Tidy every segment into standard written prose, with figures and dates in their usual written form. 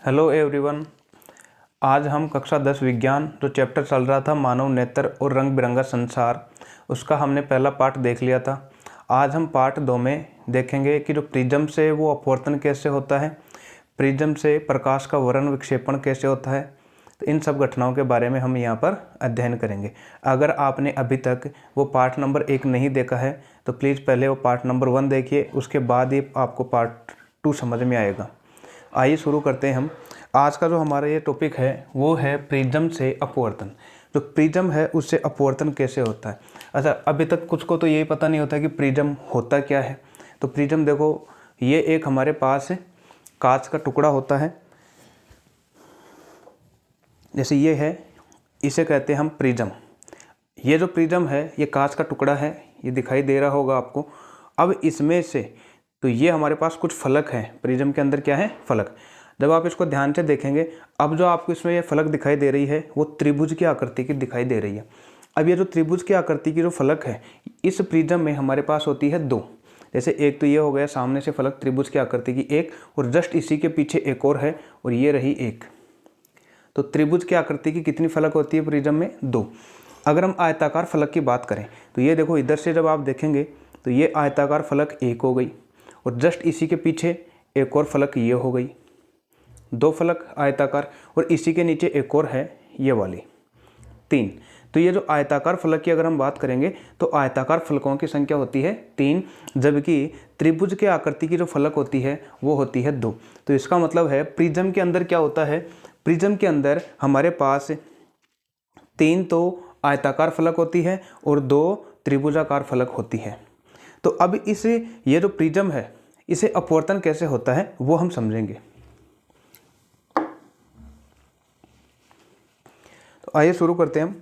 Hello everyone. आज हम कक्षा 10 विज्ञान जो चैप्टर चल रहा था मानव नेत्र और रंग बिरंगा संसार, उसका हमने पहला पार्ट देख लिया था। आज हम पार्ट 2 में देखेंगे कि जो प्रिज्म से वो अपवर्तन कैसे होता है, प्रिज्म से प्रकाश का वर्ण विक्षेपण कैसे होता है। तो इन सब घटनाओं के बारे में हम यहाँ पर अध्ययन करेंगे। अगर आपने अभी तक वो पार्ट नंबर 1 नहीं देखा है तो प्लीज़ पहले वो पार्ट नंबर 1 देखिए, उसके बाद ही आपको पार्ट 2 समझ में आएगा। आइए शुरू करते हैं हम। आज का जो हमारा ये टॉपिक है वो है प्रिज्म से अपवर्तन। जो प्रिज्म है उससे अपवर्तन कैसे होता है। अच्छा, अभी तक कुछ को तो यही पता नहीं होता कि प्रिज्म होता क्या है। तो प्रिज्म देखो, ये एक हमारे पास कांच का टुकड़ा होता है, जैसे ये है, इसे कहते हैं हम प्रिज्म। ये जो प्रिज्म है ये कांच का टुकड़ा है, ये दिखाई दे रहा होगा आपको। अब इसमें से तो ये हमारे पास कुछ फलक है, प्रिज्म के अंदर क्या है, फलक। जब आप इसको ध्यान से देखेंगे, अब जो आपको इसमें ये फलक दिखाई दे रही है वो त्रिभुज की आकृति की दिखाई दे रही है। अब ये जो त्रिभुज की आकृति की जो फलक है, इस प्रिज्म में हमारे पास होती है 2। जैसे एक तो ये हो गया सामने से फलक त्रिभुज की आकृति की एक, और जस्ट इसी के पीछे एक और है, और ये रही एक। तो त्रिभुज की आकृति की कितनी फलक होती है प्रिज्म में? 2। अगर हम आयताकार फलक की बात करें तो ये देखो, इधर से जब आप देखेंगे तो ये आयताकार फलक एक हो गई, और जस्ट इसी के पीछे एक और फलक ये हो गई, 2 फलक आयताकार, और इसी के नीचे एक और है ये वाली, 3। तो ये जो आयताकार फलक की अगर हम बात करेंगे तो आयताकार फलकों की संख्या होती है 3, जबकि त्रिभुज के आकृति की जो फलक होती है वो होती है 2। तो इसका मतलब है प्रिज्म के अंदर क्या होता है, प्रिज्म के अंदर हमारे पास 3 तो आयताकार फलक होती है और 2 त्रिभुजाकार फलक होती है। तो अब इसे, ये जो प्रिज्म है, इसे अपवर्तन कैसे होता है वो हम समझेंगे। तो आइए शुरू करते हैं हम।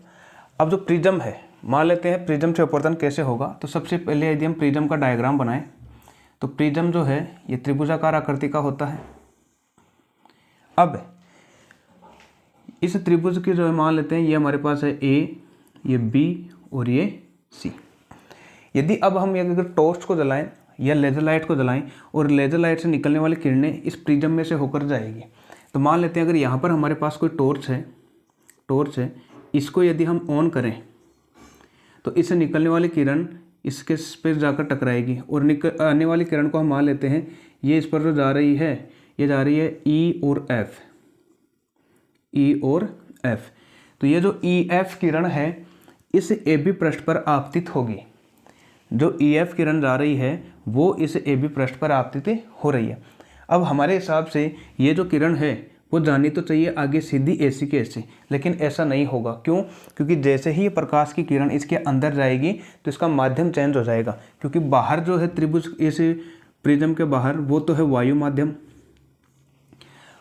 अब जो प्रिज्म है, मान लेते हैं प्रिज्म से अपवर्तन कैसे होगा। तो सबसे पहले यदि हम प्रिज्म का डायग्राम बनाएं तो प्रिज्म जो है ये त्रिभुजाकार आकृति का होता है। अब इस त्रिभुज की जो मान लेते हैं, ये हमारे पास है ए, ये बी और ये सी। यदि अब हम अगर टॉर्च को जलाएं या लेजर लाइट को जलाएं और लेजर लाइट से निकलने वाली किरणें इस प्रिज्म में से होकर जाएगी, तो मान लेते हैं अगर यहाँ पर हमारे पास कोई टॉर्च है, इसको यदि हम ऑन करें तो इससे निकलने वाली किरण इसके पे जाकर टकराएगी, और आने वाली किरण को हम मान लेते हैं ये इस पर जो जा रही है, ये जा रही है ई और एफ। तो ये जो ई एफ किरण है इस ए बी पृष्ठ पर आपतित होगी। जो ई एफ किरण जा रही है वो इस ए बी पृष्ठ पर आपतित हो रही है। अब हमारे हिसाब से ये जो किरण है वो जानी तो चाहिए आगे सीधी ऐसी के ऐसे, लेकिन ऐसा नहीं होगा। क्यों? क्योंकि जैसे ही प्रकाश की किरण इसके अंदर जाएगी तो इसका माध्यम चेंज हो जाएगा, क्योंकि बाहर जो है त्रिभुज, इस प्रिज्म के बाहर वो तो है वायु माध्यम,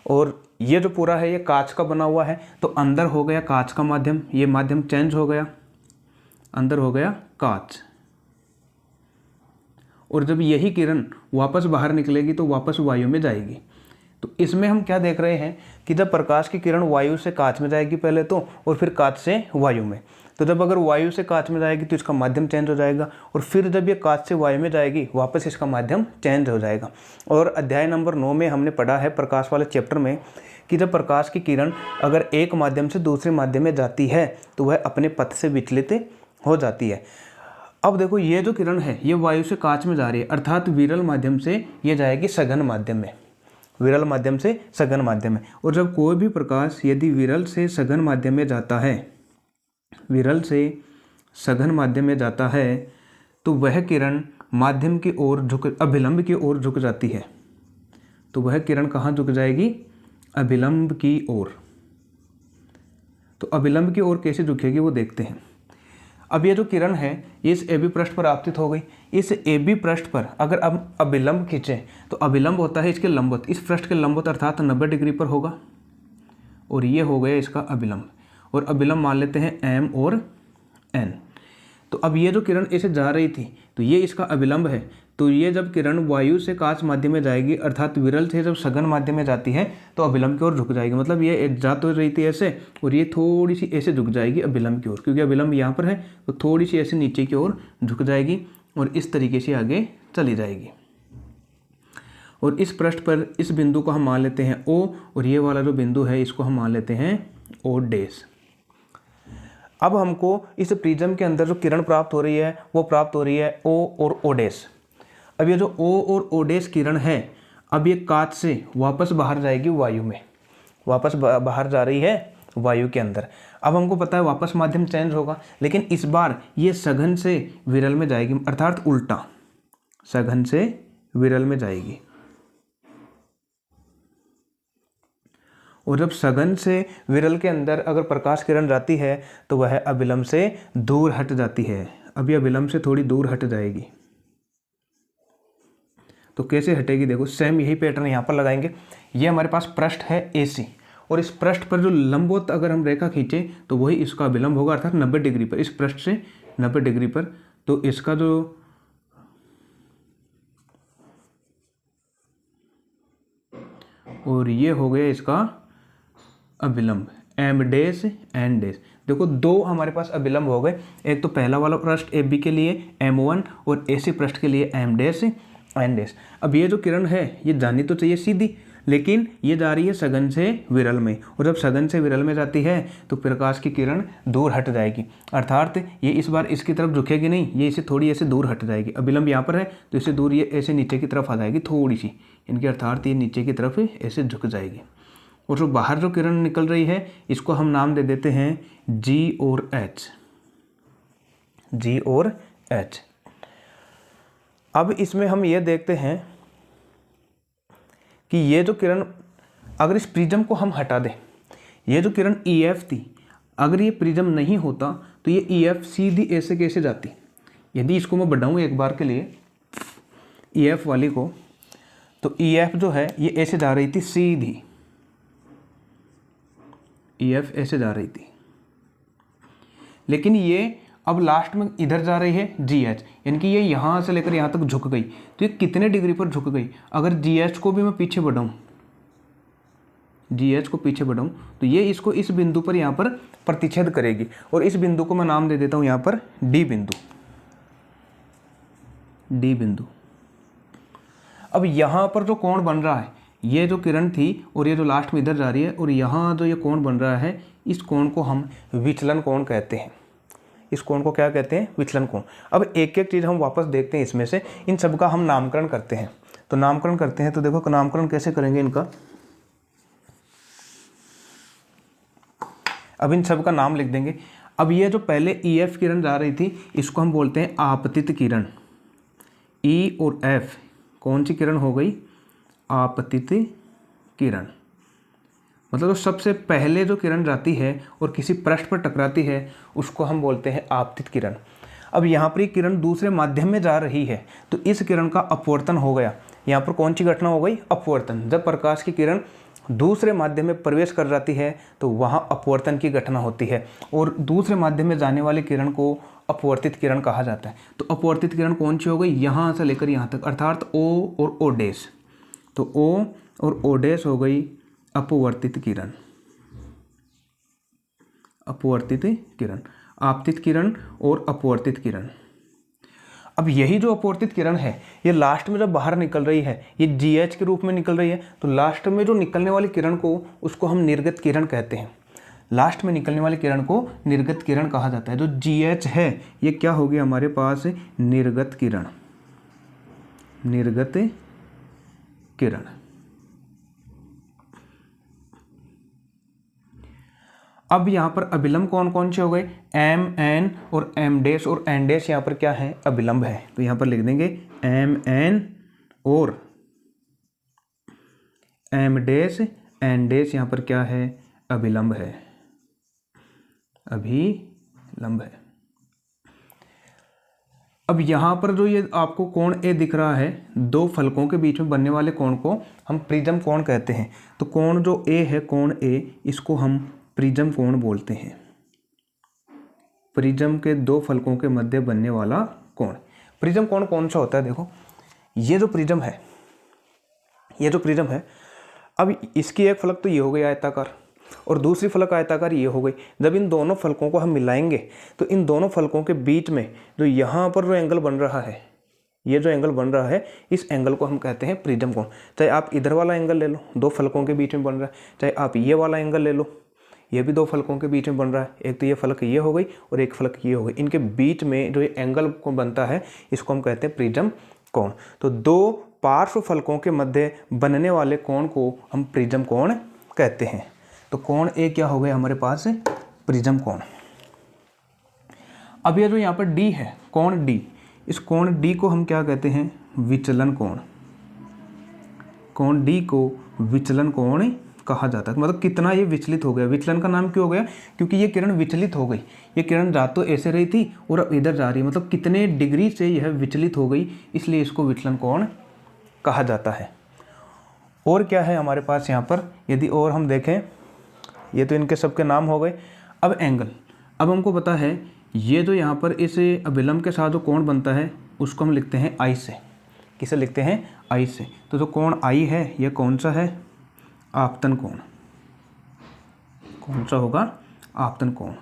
और ये जो पूरा है ये कांच का बना हुआ है, तो अंदर हो गया कांच का माध्यम, ये माध्यम चेंज हो गया, अंदर हो गया कांच। और जब यही किरण वापस बाहर निकलेगी तो वापस वायु में जाएगी। तो इसमें हम क्या देख रहे हैं कि जब प्रकाश की किरण वायु से कांच में जाएगी पहले तो, और फिर कांच से वायु में। तो जब अगर वायु से कांच में जाएगी तो इसका माध्यम चेंज हो जाएगा, और फिर जब ये कांच से वायु में जाएगी वापस इसका माध्यम चेंज हो जाएगा। और अध्याय नंबर 9 में हमने पढ़ा है प्रकाश वाले चैप्टर में कि जब प्रकाश की किरण अगर एक माध्यम से दूसरे माध्यम में जाती है तो वह अपने पथ से विचलित हो जाती है। अब देखो, ये जो किरण है ये वायु से कांच में जा रही है, अर्थात विरल माध्यम से ये जाएगी सघन माध्यम में, विरल माध्यम से सघन माध्यम में। और जब कोई भी प्रकाश यदि विरल से सघन माध्यम में जाता है, विरल से सघन माध्यम में जाता है, तो वह किरण माध्यम की ओर अभिलंब की ओर झुक जाती है। तो वह किरण कहाँ झुक जाएगी? अभिलंब की ओर। तो अभिलंब की ओर कैसे झुकेगी वो देखते हैं। अब ये जो किरण है ये इस ए बी पृष्ठ पर आपतित हो गई। इस ए बी पृष्ठ पर अगर अब अभिलंब खींचें तो अभिलंब होता है इसके लंबवत, इस पृष्ठ के लंबवत, अर्थात 90 डिग्री पर होगा, और ये हो गया इसका अभिलंब। और अभिलंब मान लेते हैं एम और एन। तो अब ये जो किरण ऐसे जा रही थी तो ये इसका अभिलंब है। तो ये जब किरण वायु से कांच माध्यम में जाएगी, अर्थात विरल से जब सघन माध्यम में जाती है तो अभिलंब की ओर झुक जाएगी। मतलब ये जा तो रही थी ऐसे, और ये थोड़ी सी ऐसे झुक जाएगी अभिलंब की ओर, क्योंकि अभिलंब यहाँ पर है तो थोड़ी सी ऐसे नीचे की ओर झुक जाएगी और इस तरीके से आगे चली जाएगी। और इस पृष्ठ पर इस बिंदु को हम मान लेते हैं O, और ये वाला जो बिंदु है इसको हम मान लेते हैं O डैश। अब हमको इस प्रिज्म के अंदर जो किरण प्राप्त हो रही है वो प्राप्त हो रही है O और O डैश। अब ये जो O और O डैश किरण है, अब ये कांच से वापस बाहर जाएगी वायु में, वापस बाहर जा रही है वायु के अंदर। अब हमको पता है वापस माध्यम चेंज होगा, लेकिन इस बार ये सघन से विरल में जाएगी, अर्थात उल्टा सघन से विरल में जाएगी। और जब सघन से विरल के अंदर अगर प्रकाश किरण जाती है तो वह अविलंब से दूर हट जाती है। अब यह अविलंब से थोड़ी दूर हट जाएगी। तो कैसे हटेगी, देखो सेम यही पैटर्न यहाँ पर लगाएंगे। ये हमारे पास पृष्ठ है AC, और इस पृष्ठ पर जो लंबवत अगर हम रेखा खींचे तो वही इसका अविलंब होगा, अर्थात 90 डिग्री पर, इस पृष्ठ से 90 डिग्री पर। तो इसका जो और ये हो गया इसका अविलंब M डैश N डैश। देखो दो हमारे पास अविलंब हो गए, एक तो पहला वाला पृष्ठ AB के लिए M1 और AC पृष्ठ के लिए M डैश N डैश। अब ये जो किरण है ये जानी तो चाहिए सीधी, लेकिन ये जा रही है सघन से विरल में, और जब सघन से विरल में जाती है तो प्रकाश की किरण दूर हट जाएगी, अर्थात ये इस बार इसकी तरफ झुकेगी नहीं, ये इसे थोड़ी ऐसे दूर हट जाएगी। अविलंब यहाँ पर है तो इससे दूर ये ऐसे नीचे की तरफ आ जाएगी थोड़ी सी इनकी, अर्थात ये नीचे की तरफ ऐसे झुक जाएगी। और जो बाहर जो किरण निकल रही है इसको हम नाम दे देते हैं G और H, G और H। अब इसमें हम ये देखते हैं कि ये जो किरण, अगर इस प्रिज्म को हम हटा दें, ये जो किरण EF थी, अगर ये प्रिज्म नहीं होता तो ये EF सीधी ऐसे कैसे जाती। यदि इसको मैं बढ़ाऊँ एक बार के लिए EF वाली को, तो EF जो है ये ऐसे जा रही थी सीधी, EF ऐसे जा रही थी, लेकिन ये अब लास्ट में इधर जा रही है GH, यानी कि ये यहाँ से लेकर यहाँ तक झुक गई। तो ये कितने डिग्री पर झुक गई, अगर GH को भी मैं पीछे बढ़ाऊँ, GH को पीछे बढ़ाऊँ तो ये इसको इस बिंदु पर यहाँ पर प्रतिच्छेद करेगी, और इस बिंदु को मैं नाम दे देता हूँ यहाँ पर D बिंदु, D बिंदु। अब यहाँ पर जो कोण बन रहा है, ये जो किरण थी और ये जो लास्ट में इधर जा रही है, और यहाँ जो ये कोण बन रहा है, इस कोण को हम विचलन कोण कहते हैं। इस कोण को क्या कहते हैं, विचलन कोण। अब एक एक चीज़ हम वापस देखते हैं, इसमें से इन सब का हम नामकरण करते हैं। तो नामकरण करते हैं, तो देखो नामकरण कैसे करेंगे इनका। अब इन सब का नाम लिख देंगे। अब ये जो पहले EF किरण जा रही थी इसको हम बोलते हैं आपतित किरण। E और F कौन सी किरण हो गई, आपतित किरण। मतलब तो सबसे पहले जो किरण जाती है और किसी पृष्ठ पर टकराती है उसको हम बोलते हैं आपतित किरण। अब यहाँ पर ये किरण दूसरे माध्यम में जा रही है तो इस किरण का अपवर्तन हो गया। यहाँ पर कौन सी घटना हो गई, अपवर्तन। जब प्रकाश की किरण दूसरे माध्यम में प्रवेश कर जाती है तो वहाँ अपवर्तन की घटना होती है, और दूसरे माध्यम में जाने वाली किरण को अपवर्तित किरण कहा जाता है। तो अपवर्तित किरण कौन सी हो गई, यहाँ से लेकर यहाँ तक, अर्थात O और O डैश। तो O और O डैश हो गई अपवर्तित किरण, अपवर्तित किरण, आपतित किरण और अपवर्तित किरण। अब यही जो अपवर्तित किरण है ये लास्ट में जब बाहर निकल रही है, ये GH के रूप में निकल रही है, तो लास्ट में जो निकलने वाली किरण को उसको हम निर्गत किरण कहते हैं। लास्ट में निकलने वाली किरण को निर्गत किरण कहा जाता है। जो GH है ये क्या होगी हमारे पास, निर्गत किरण, निर्गत किरण। अब यहाँ पर अभिलंब कौन कौन से हो गए, M N और M डैश और N डैश यहाँ पर क्या है, अभिलंब है। तो यहाँ पर लिख देंगे M N और M डैश N डैश यहाँ पर क्या है, अभिलंब है, अभिलंब है। अब यहाँ पर जो ये आपको कोण A दिख रहा है, दो फलकों के बीच में बनने वाले कोण को हम प्रिज्म कोण कहते हैं। तो कोण जो A है, कोण A, इसको हम प्रिज्म कोण बोलते हैं। प्रिज्म के दो फलकों के मध्य बनने वाला कोण। प्रिज्म कोण कौन सा होता है, देखो ये जो प्रिज्म है, ये जो प्रिज्म है, अब इसकी एक फलक तो ये हो गई आयताकार और दूसरी फलक आयताकार ये हो गई। जब इन दोनों फलकों को हम मिलाएंगे तो इन दोनों फलकों के बीच में जो यहाँ पर जो एंगल बन रहा है, ये जो एंगल बन रहा है इस एंगल को हम कहते हैं प्रिज्म कोण। चाहे आप इधर वाला एंगल ले लो, दो फलकों के बीच में बन रहा है, चाहे आप ये वाला एंगल ले लो, ये भी दो फलकों के बीच में बन रहा है। एक तो ये फलक ये हो गई और एक फलक ये हो गई, इनके बीच में जो ये एंगल को बनता है इसको हम कहते हैं प्रिज्म कोण। तो दो पार्श्व फलकों के मध्य बनने वाले कोण को हम प्रिज्म कोण कहते हैं। तो कोण ए क्या हो गया हमारे पास, प्रिज्म कोण। अब ये जो यहाँ पर डी है, कोण डी, इस कोण डी को हम क्या कहते हैं, विचलन कोण। कोण डी को विचलन कोण कहा जाता है। मतलब कितना ये विचलित हो गया। विचलन का नाम क्यों हो गया, क्योंकि ये किरण विचलित हो गई। ये किरण जा तो ऐसे रही थी और अब इधर जा रही है, मतलब कितने डिग्री से यह विचलित हो गई, इसलिए इसको विचलन कोण कहा जाता है। और क्या है हमारे पास यहाँ पर, यदि और हम देखें, ये तो इनके सबके नाम हो गए। अब एंगल, अब हमको पता है ये जो यहाँ पर इस अभिलंब के साथ जो कोण बनता है उसको हम लिखते हैं आई से। किसे लिखते हैं, आई से। तो जो कोण आई है ये कौन सा है, आपतन कोण। कौन सा होगा, आपतन कोण।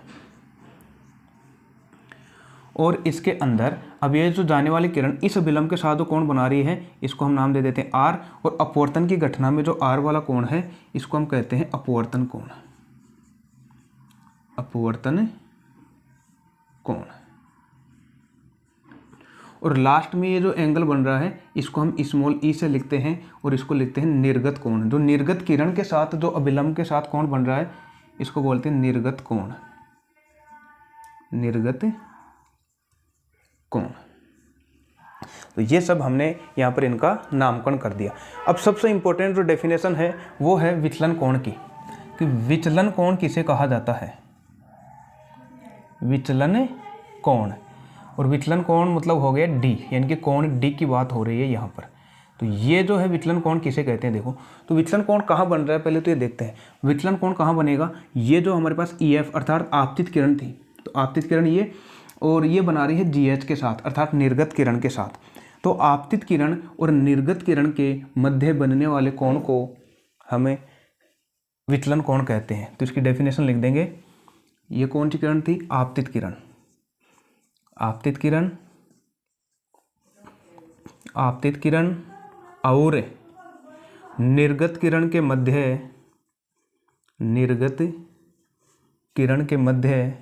और इसके अंदर अब ये जो जाने वाली किरण इस अभिलंब के साथ जो कोण बना रही है इसको हम नाम दे देते हैं आर, और अपवर्तन की घटना में जो आर वाला कोण है इसको हम कहते हैं अपवर्तन कोण। अपवर्तन कोण। और लास्ट में ये जो एंगल बन रहा है इसको हम स्मॉल ई से लिखते हैं और इसको लिखते हैं निर्गत कोण। जो निर्गत किरण के साथ जो अभिलंब के साथ कोण बन रहा है इसको बोलते हैं निर्गत कोण। निर्गत कोण। तो ये सब हमने यहाँ पर इनका नामकरण कर दिया। अब सबसे इंपॉर्टेंट जो डेफिनेशन है वो है विचलन कोण की, कि विचलन कोण किसे कहा जाता है, विचलन कोण। और विचलन कोण मतलब हो गया डी, यानी कि कोण डी की बात हो रही है यहाँ पर। तो ये जो है विचलन कोण किसे कहते हैं, देखो तो विचलन कोण कहाँ बन रहा है पहले तो ये देखते हैं। विचलन कोण कहाँ बनेगा, ये जो हमारे पास ई एफ अर्थात आपतित किरण थी, तो आपतित किरण ये, और ये बना रही है जी एच के साथ अर्थात निर्गत किरण के साथ। तो आपतित किरण और निर्गत किरण के मध्य बनने वाले कोण को हमें विचलन कोण कहते हैं। तो इसकी डेफिनेशन लिख देंगे। ये कौन सी किरण थी, आपतित किरण। आपतित किरण, आपतित किरण और निर्गत किरण के मध्य, निर्गत किरण के मध्य,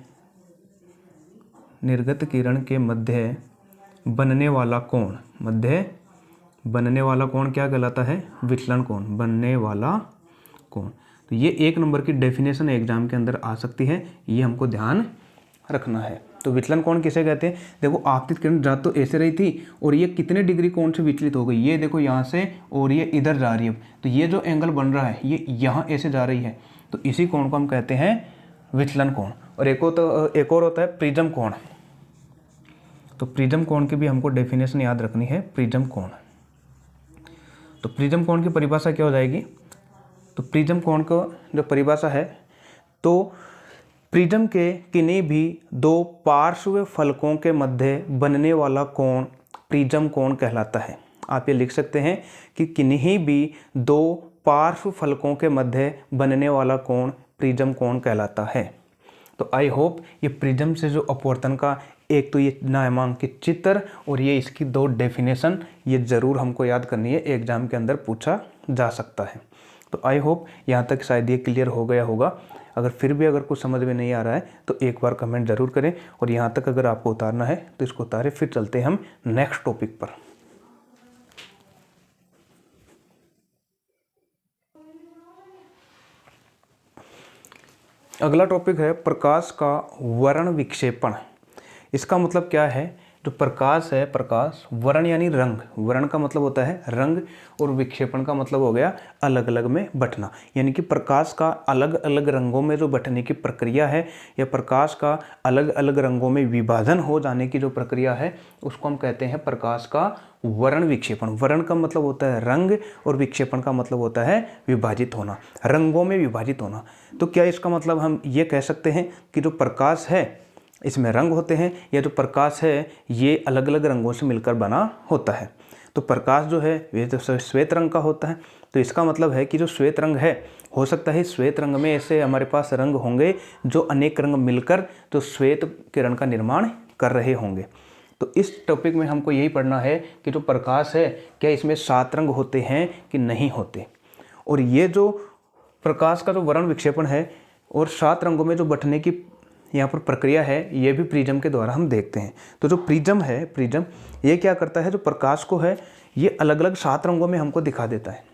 निर्गत किरण के मध्य बनने वाला कोण, मध्य बनने वाला कोण क्या कहलाता है, विचलन कोण। बनने वाला कोण। तो ये 1 नंबर की डेफिनेशन एग्जाम के अंदर आ सकती है, ये हमको ध्यान रखना है। तो विचलन कोण किसे कहते हैं, देखो आपतित किरण जा तो ऐसे रही थी और ये कितने डिग्री कोण से विचलित हो गई, ये देखो यहाँ से और ये इधर जा रही है। तो ये जो एंगल बन रहा है ये यहाँ ऐसे जा रही है, तो इसी कोण को हम कहते हैं विचलन कोण। और एक और होता है प्रिज्म कोण। तो प्रिज्म कोण की भी हमको डेफिनेशन याद रखनी है, प्रिज्म कोण। तो प्रिज्म कोण की परिभाषा क्या हो जाएगी, तो प्रिज्म कोण को जो परिभाषा है, तो प्रिज्म के किन्हीं भी दो पार्श्व फलकों के मध्य बनने वाला कोण प्रिज्म कोण कहलाता है। आप ये लिख सकते हैं कि किन्हीं भी दो पार्श्व फलकों के मध्य बनने वाला कोण प्रिज्म कोण कहलाता है। तो आई होप ये प्रिज्म से जो अपवर्तन का एक तो ये नामांकित चित्र और ये इसकी 2 डेफिनेशन ये ज़रूर हमको याद करनी है, एग्जाम के अंदर पूछा जा सकता है। तो आई होप यहाँ तक शायद ये क्लियर हो गया होगा। अगर फिर भी अगर कुछ समझ में नहीं आ रहा है तो एक बार कमेंट ज़रूर करें, और यहाँ तक अगर आपको उतारना है तो इसको उतारें। फिर चलते हैं हम नेक्स्ट टॉपिक पर। अगला टॉपिक है प्रकाश का वर्ण विक्षेपण। इसका मतलब क्या है, जो प्रकाश है, प्रकाश वर्ण यानी रंग, वर्ण का मतलब होता है रंग, और विक्षेपण का मतलब हो गया अलग अलग में बंटना। यानी कि प्रकाश का अलग अलग रंगों में जो बंटने की प्रक्रिया है, या प्रकाश का अलग अलग रंगों में विभाजन हो जाने की जो प्रक्रिया है, उसको हम कहते हैं प्रकाश का वर्ण विक्षेपण। वर्ण का मतलब होता है रंग और विक्षेपण का मतलब होता है विभाजित होना, रंगों में विभाजित होना। तो क्या इसका मतलब हम ये कह सकते हैं कि जो प्रकाश है इसमें रंग होते हैं, या जो प्रकाश है ये अलग अलग रंगों से मिलकर बना होता है। तो प्रकाश जो है ये तो श्वेत रंग का होता है। तो इसका मतलब है कि जो श्वेत रंग है, हो सकता है श्वेत रंग में ऐसे हमारे पास रंग होंगे जो अनेक रंग मिलकर जो श्वेत किरण का निर्माण कर रहे होंगे। तो तो इस टॉपिक में हमको यही पढ़ना है कि जो प्रकाश है क्या इसमें 7 रंग होते हैं कि नहीं होते, और ये जो प्रकाश का जो वर्ण विक्षेपण है और 7 रंगों में जो बंटने की यहाँ पर प्रक्रिया है, ये भी प्रिज्म के द्वारा हम देखते हैं। तो जो प्रिज्म है, प्रिज्म ये क्या करता है, जो प्रकाश को है ये अलग अलग 7 रंगों में हमको दिखा देता है।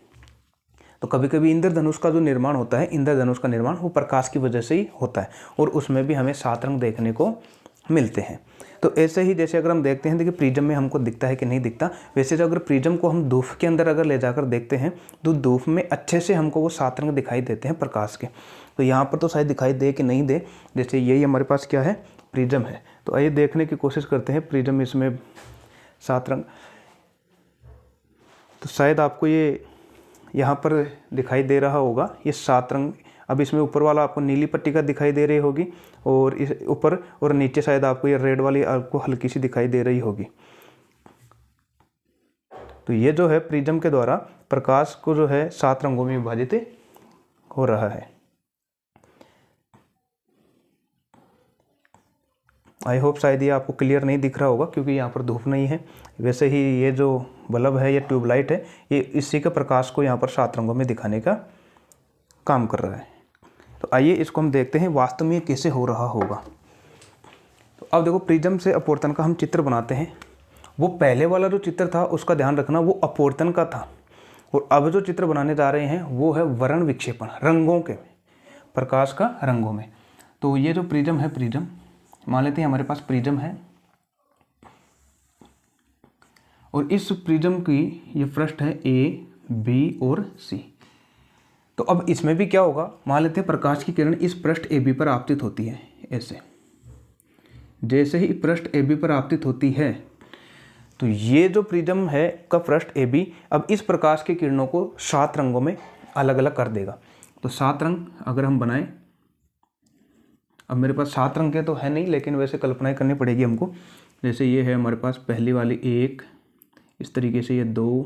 तो कभी कभी इंद्रधनुष का जो निर्माण होता है, इंद्रधनुष का निर्माण वो प्रकाश की वजह से ही होता है, और उसमें भी हमें 7 रंग देखने को मिलते हैं। तो ऐसे ही जैसे अगर हम देखते हैं, देखिए प्रिज्म में हमको दिखता है कि नहीं दिखता, वैसे जो अगर प्रिज्म को हम धूप के अंदर अगर ले जाकर देखते हैं तो धूप में अच्छे से हमको वो 7 रंग दिखाई देते हैं प्रकाश के। तो यहाँ पर तो शायद दिखाई दे कि नहीं दे, जैसे यही हमारे पास क्या है, प्रिज्म है। तो आइए देखने की कोशिश करते हैं प्रिज्म, इसमें 7 रंग। तो शायद आपको ये यहाँ पर दिखाई दे रहा होगा, ये 7 रंग। अब इसमें ऊपर वाला आपको नीली पट्टिका दिखाई दे रही होगी, और इस ऊपर और नीचे शायद आपको ये रेड वाली आपको हल्की सी दिखाई दे रही होगी। तो ये जो है प्रिज्म के द्वारा प्रकाश को जो है 7 रंगों में विभाजित हो रहा है। आई होप शायद ये आपको क्लियर नहीं दिख रहा होगा क्योंकि यहाँ पर धूप नहीं है। वैसे ही ये जो बल्ब है, ये ट्यूबलाइट है, ये इसी के प्रकाश को यहाँ पर 7 रंगों में दिखाने का काम कर रहा है। तो आइए इसको हम देखते हैं वास्तव में ये कैसे हो रहा होगा। तो अब देखो प्रिज्म से अपवर्तन का हम चित्र बनाते हैं। वो पहले वाला जो चित्र था उसका ध्यान रखना, वो अपवर्तन का था, और अब जो चित्र बनाने जा रहे हैं वो है वर्ण विक्षेपण, रंगों के, प्रकाश का रंगों में। तो ये जो प्रिज्म है, प्रिज्म मान लेते हैं हमारे पास प्रिज्म है, और इस प्रिज्म की ये पृष्ठ है ए, बी और सी। तो अब इसमें भी क्या होगा, मान लेते हैं प्रकाश की किरण इस पृष्ठ ए बी पर आपतित होती है। ऐसे जैसे ही पृष्ठ ए बी पर आपतित होती है तो ये जो प्रिज्म है का पृष्ठ ए बी अब इस प्रकाश की किरणों को 7 रंगों में अलग अलग कर देगा। तो 7 रंग अगर हम बनाएं, अब मेरे पास 7 रंग के तो है नहीं, लेकिन वैसे कल्पनाएं करनी पड़ेगी हमको। जैसे ये है हमारे पास पहली वाली 1, इस तरीके से ये 2,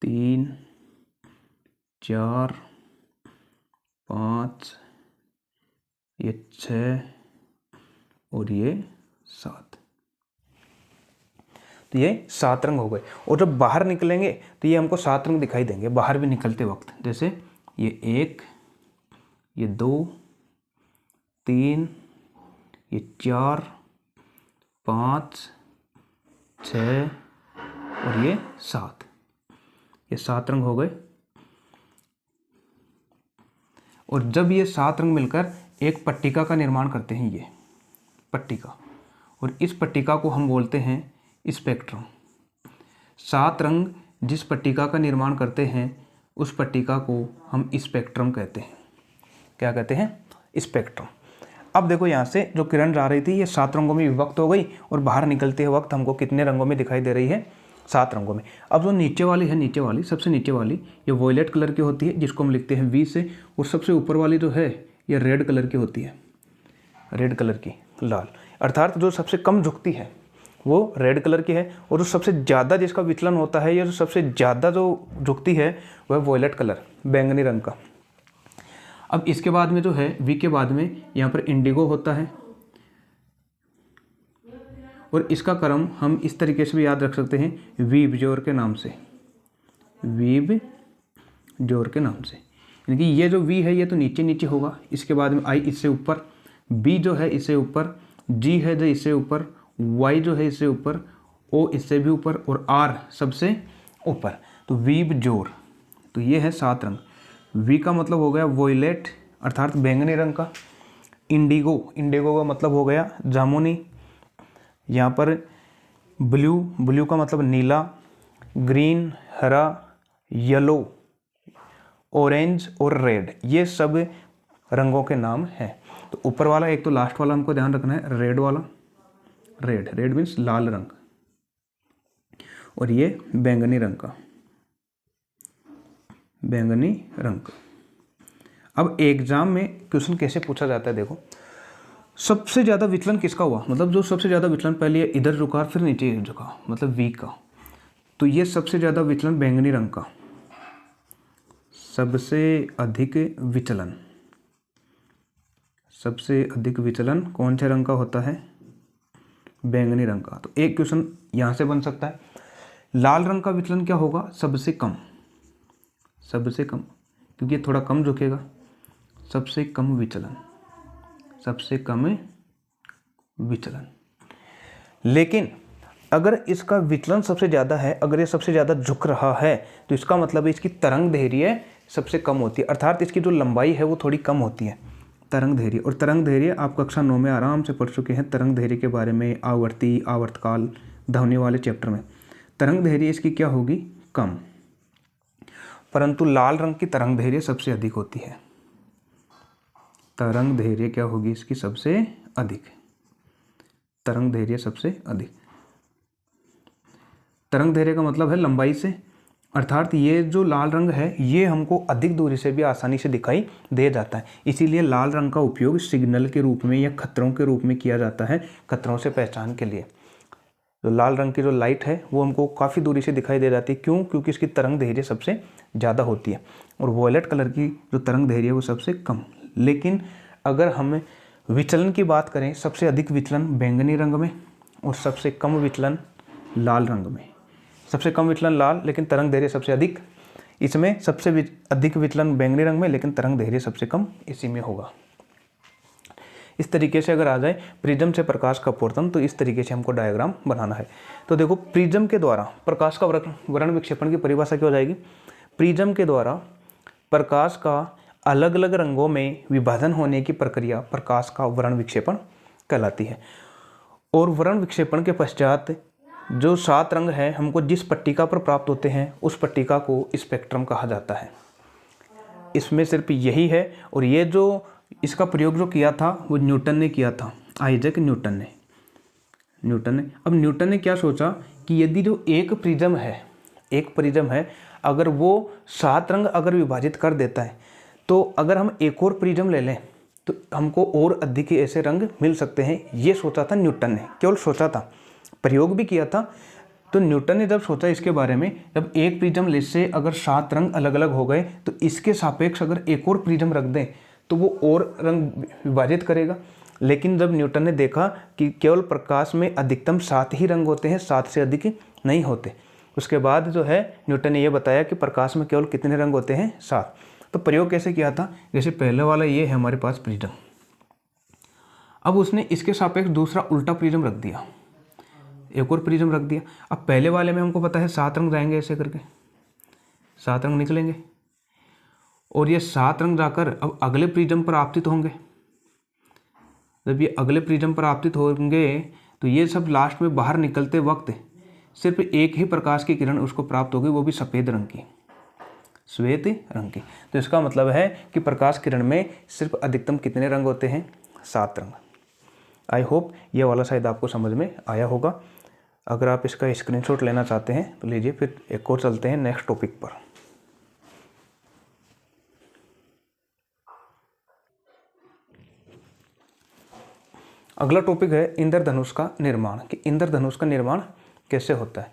3, 4, 5, ये 6 और ये 7। तो ये 7 रंग हो गए, और जब बाहर निकलेंगे तो ये हमको 7 रंग दिखाई देंगे बाहर भी निकलते वक्त। जैसे ये 1, ये 2, 3, ये 4, 5, 6 और ये 7। ये 7 रंग हो गए। और जब ये 7 रंग मिलकर एक पट्टिका का निर्माण करते हैं, ये पट्टिका, और इस पट्टिका को हम बोलते हैं स्पेक्ट्रम। 7 रंग जिस पट्टिका का निर्माण करते हैं उस पट्टिका को हम स्पेक्ट्रम कहते हैं। क्या कहते हैं? स्पेक्ट्रम। अब देखो यहाँ से जो किरण जा रही थी ये 7 रंगों में विभक्त हो गई, और बाहर निकलते वक्त हमको कितने रंगों में दिखाई दे रही है? 7 रंगों में। अब जो नीचे वाली है, नीचे वाली, सबसे नीचे वाली ये वॉयलेट कलर की होती है, जिसको हम लिखते हैं वी से, और सबसे ऊपर वाली जो है ये रेड कलर की होती है, रेड कलर की, लाल। अर्थात जो सबसे कम झुकती है वो रेड कलर की है, और जो सबसे ज़्यादा जिसका विचलन होता है या जो सबसे ज़्यादा जो झुकती है वह वॉयलेट कलर, बैंगनी रंग का। अब इसके बाद में जो है वी के बाद में यहाँ पर इंडिगो होता है, और इसका क्रम हम इस तरीके से भी याद रख सकते हैं, वीब जोर के नाम से, वीब जोर के नाम से। यानी कि ये जो वी है ये तो नीचे नीचे होगा, इसके बाद में आई इससे ऊपर, बी जो है इससे ऊपर, जी है जो इससे ऊपर, वाई जो है इससे ऊपर, ओ इससे भी ऊपर, और आर सबसे ऊपर। तो वीब जोर। तो ये है 7 रंग। वी का मतलब हो गया वॉयलेट अर्थात बैंगनी रंग का। इंडिगो, इंडिगो का मतलब हो गया जामुनी। यहाँ पर ब्लू, ब्लू का मतलब नीला। ग्रीन, हरा, येलो, ऑरेंज और रेड, ये सब रंगों के नाम हैं। तो ऊपर वाला एक तो लास्ट वाला हमको ध्यान रखना है, रेड वाला, रेड, रेड मीन्स लाल रंग, और ये बैंगनी रंग का, बैंगनी रंग का। अब एग्जाम में क्वेश्चन कैसे पूछा जाता है, देखो सबसे ज़्यादा विचलन किसका हुआ, मतलब जो सबसे ज़्यादा विचलन पहले इधर झुका फिर नीचे झुका, मतलब वी का। तो ये सबसे ज़्यादा विचलन बैंगनी रंग का, सबसे अधिक विचलन, सबसे अधिक विचलन कौन से रंग का होता है? बैंगनी रंग का। तो एक क्वेश्चन यहाँ से बन सकता है। लाल रंग का विचलन क्या होगा? सबसे कम, सबसे कम, क्योंकि ये थोड़ा कम झुकेगा। सबसे कम विचलन, सबसे कम विचलन। लेकिन अगर इसका विचलन सबसे ज़्यादा है, अगर ये सबसे ज़्यादा झुक रहा है, तो इसका मतलब है इसकी तरंग दैर्घ्य सबसे कम होती है, अर्थात इसकी जो लंबाई है वो थोड़ी कम होती है, तरंग दैर्घ्य। और तरंग दैर्घ्य आप कक्षा 9 में आराम से पढ़ चुके हैं, तरंग दैर्घ्य के बारे में, आवर्ती, आवर्तकाल, ध्वनि वाले चैप्टर में। तरंग दैर्घ्य इसकी क्या होगी? कम। परंतु लाल रंग की तरंग दैर्घ्य सबसे अधिक होती है। तरंग दैर्घ्य क्या होगी इसकी? सबसे अधिक। तरंग दैर्घ्य सबसे अधिक। तरंग दैर्घ्य का मतलब है लंबाई से, अर्थात ये जो लाल रंग है ये हमको अधिक दूरी से भी आसानी से दिखाई दे जाता है। इसीलिए लाल रंग का उपयोग सिग्नल के रूप में या खतरों के रूप में किया जाता है, खतरों से पहचान के लिए। तो लाल रंग की जो लाइट है वो हमको काफ़ी दूरी से दिखाई दे जाती है। क्यों? क्योंकि इसकी तरंग दैर्घ्य सबसे ज़्यादा होती है। और वॉयलेट कलर की जो तरंग दैर्घ्य है वो सबसे कम। लेकिन अगर हम विचलन की बात करें, सबसे अधिक विचलन बैंगनी रंग में और सबसे कम विचलन लाल रंग में। सबसे कम विचलन लाल, लेकिन तरंग दैर्घ्य सबसे अधिक। इसमें सबसे अधिक विचलन बैंगनी रंग में, लेकिन तरंग दैर्घ्य सबसे कम इसी में होगा। इस तरीके से अगर आ जाए प्रिज्म से प्रकाश का अपवर्तन, तो इस तरीके से हमको डायग्राम बनाना है। तो देखो, प्रिज्म के द्वारा प्रकाश का वर्ण विक्षेपण की परिभाषा क्या हो जाएगी? प्रिज्म के द्वारा प्रकाश का अलग अलग रंगों में विभाजन होने की प्रक्रिया प्रकाश का वर्ण विक्षेपण कहलाती है। और वर्ण विक्षेपण के पश्चात जो 7 रंग हैं हमको जिस पट्टिका पर प्राप्त होते हैं उस पट्टिका को स्पेक्ट्रम कहा जाता है। इसमें सिर्फ यही है। और ये जो इसका प्रयोग जो किया था वो न्यूटन ने किया था, आइजैक न्यूटन ने। अब न्यूटन ने क्या सोचा कि यदि जो एक प्रिज्म है, अगर वो 7 रंग अगर विभाजित कर देता है, तो अगर हम एक और प्रिज्म ले लें तो हमको और अधिक ऐसे रंग मिल सकते हैं। ये सोचा था न्यूटन ने, केवल सोचा था, प्रयोग भी किया था। तो न्यूटन ने जब सोचा इसके बारे में, जब एक प्रिज्म से अगर 7 रंग अलग अलग हो गए तो इसके सापेक्ष अगर एक और प्रिज्म रख दें तो वो और रंग विभाजित करेगा। लेकिन जब न्यूटन ने देखा कि केवल प्रकाश में अधिकतम 7 ही रंग होते हैं, 7 से अधिक नहीं होते, उसके बाद जो है न्यूटन ने यह बताया कि प्रकाश में केवल कितने रंग होते हैं? 7। तो प्रयोग कैसे किया था? जैसे पहले वाला ये है हमारे पास प्रिज्म, अब उसने इसके सापेक्ष दूसरा उल्टा प्रिज्म रख दिया, एक और प्रिज्म रख दिया। अब पहले वाले में हमको पता है 7 रंग जाएंगे, ऐसे करके 7 रंग निकलेंगे, और ये 7 रंग जाकर अब अगले प्रिज्म पर आपतित होंगे। जब ये अगले प्रिज्म पर आपतित होंगे तो ये सब लास्ट में बाहर निकलते वक्त सिर्फ एक ही प्रकाश की किरण उसको प्राप्त होगी, वो भी सफ़ेद रंग की, श्वेत रंग की। तो इसका मतलब है कि प्रकाश किरण में सिर्फ अधिकतम कितने रंग होते हैं? 7 रंग। आई होप ये वाला शायद आपको समझ में आया होगा। अगर आप इसका स्क्रीनशॉट लेना चाहते हैं तो लीजिए, फिर एक और चलते हैं नेक्स्ट टॉपिक पर। अगला टॉपिक है इंद्रधनुष का निर्माण, कि इंद्रधनुष का निर्माण कैसे होता है।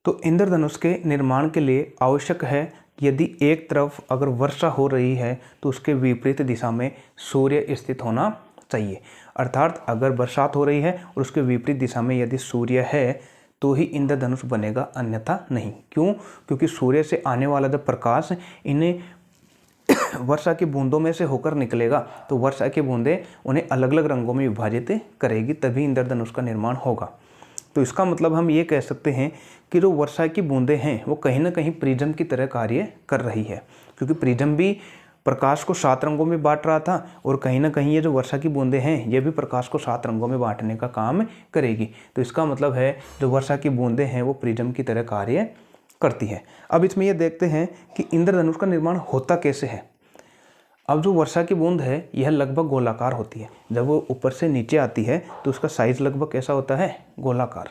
तो इंद्रधनुष के निर्माण के लिए आवश्यक है कि यदि एक तरफ अगर वर्षा हो रही है तो उसके विपरीत दिशा में सूर्य स्थित होना चाहिए। अर्थात अगर बरसात हो रही है और उसके विपरीत दिशा में यदि सूर्य है तो ही इंद्रधनुष बनेगा, अन्यथा नहीं। क्यों? क्योंकि सूर्य से आने वाला जब प्रकाश इन्हें वर्षा की बूंदों में से होकर निकलेगा तो वर्षा की बूंदें उन्हें अलग अलग रंगों में विभाजित करेगी, तभी इंद्रधनुष का निर्माण होगा। तो इसका मतलब हम ये कह सकते हैं कि जो वर्षा की बूंदें हैं वो कहीं ना कहीं प्रिज्म की तरह कार्य कर रही है, क्योंकि प्रिज्म भी प्रकाश को 7 रंगों में बांट रहा था, और कहीं ना कहीं ये जो वर्षा की बूंदें हैं ये भी प्रकाश को 7 रंगों में बांटने का काम करेगी। तो इसका मतलब है जो वर्षा की बूंदें हैं वो प्रिज्म की तरह कार्य करती है। अब इसमें यह देखते हैं कि इंद्रधनुष का निर्माण होता कैसे है। अब जो वर्षा की बूंद है यह लगभग गोलाकार होती है। जब वो ऊपर से नीचे आती है तो उसका साइज लगभग कैसा होता है? गोलाकार,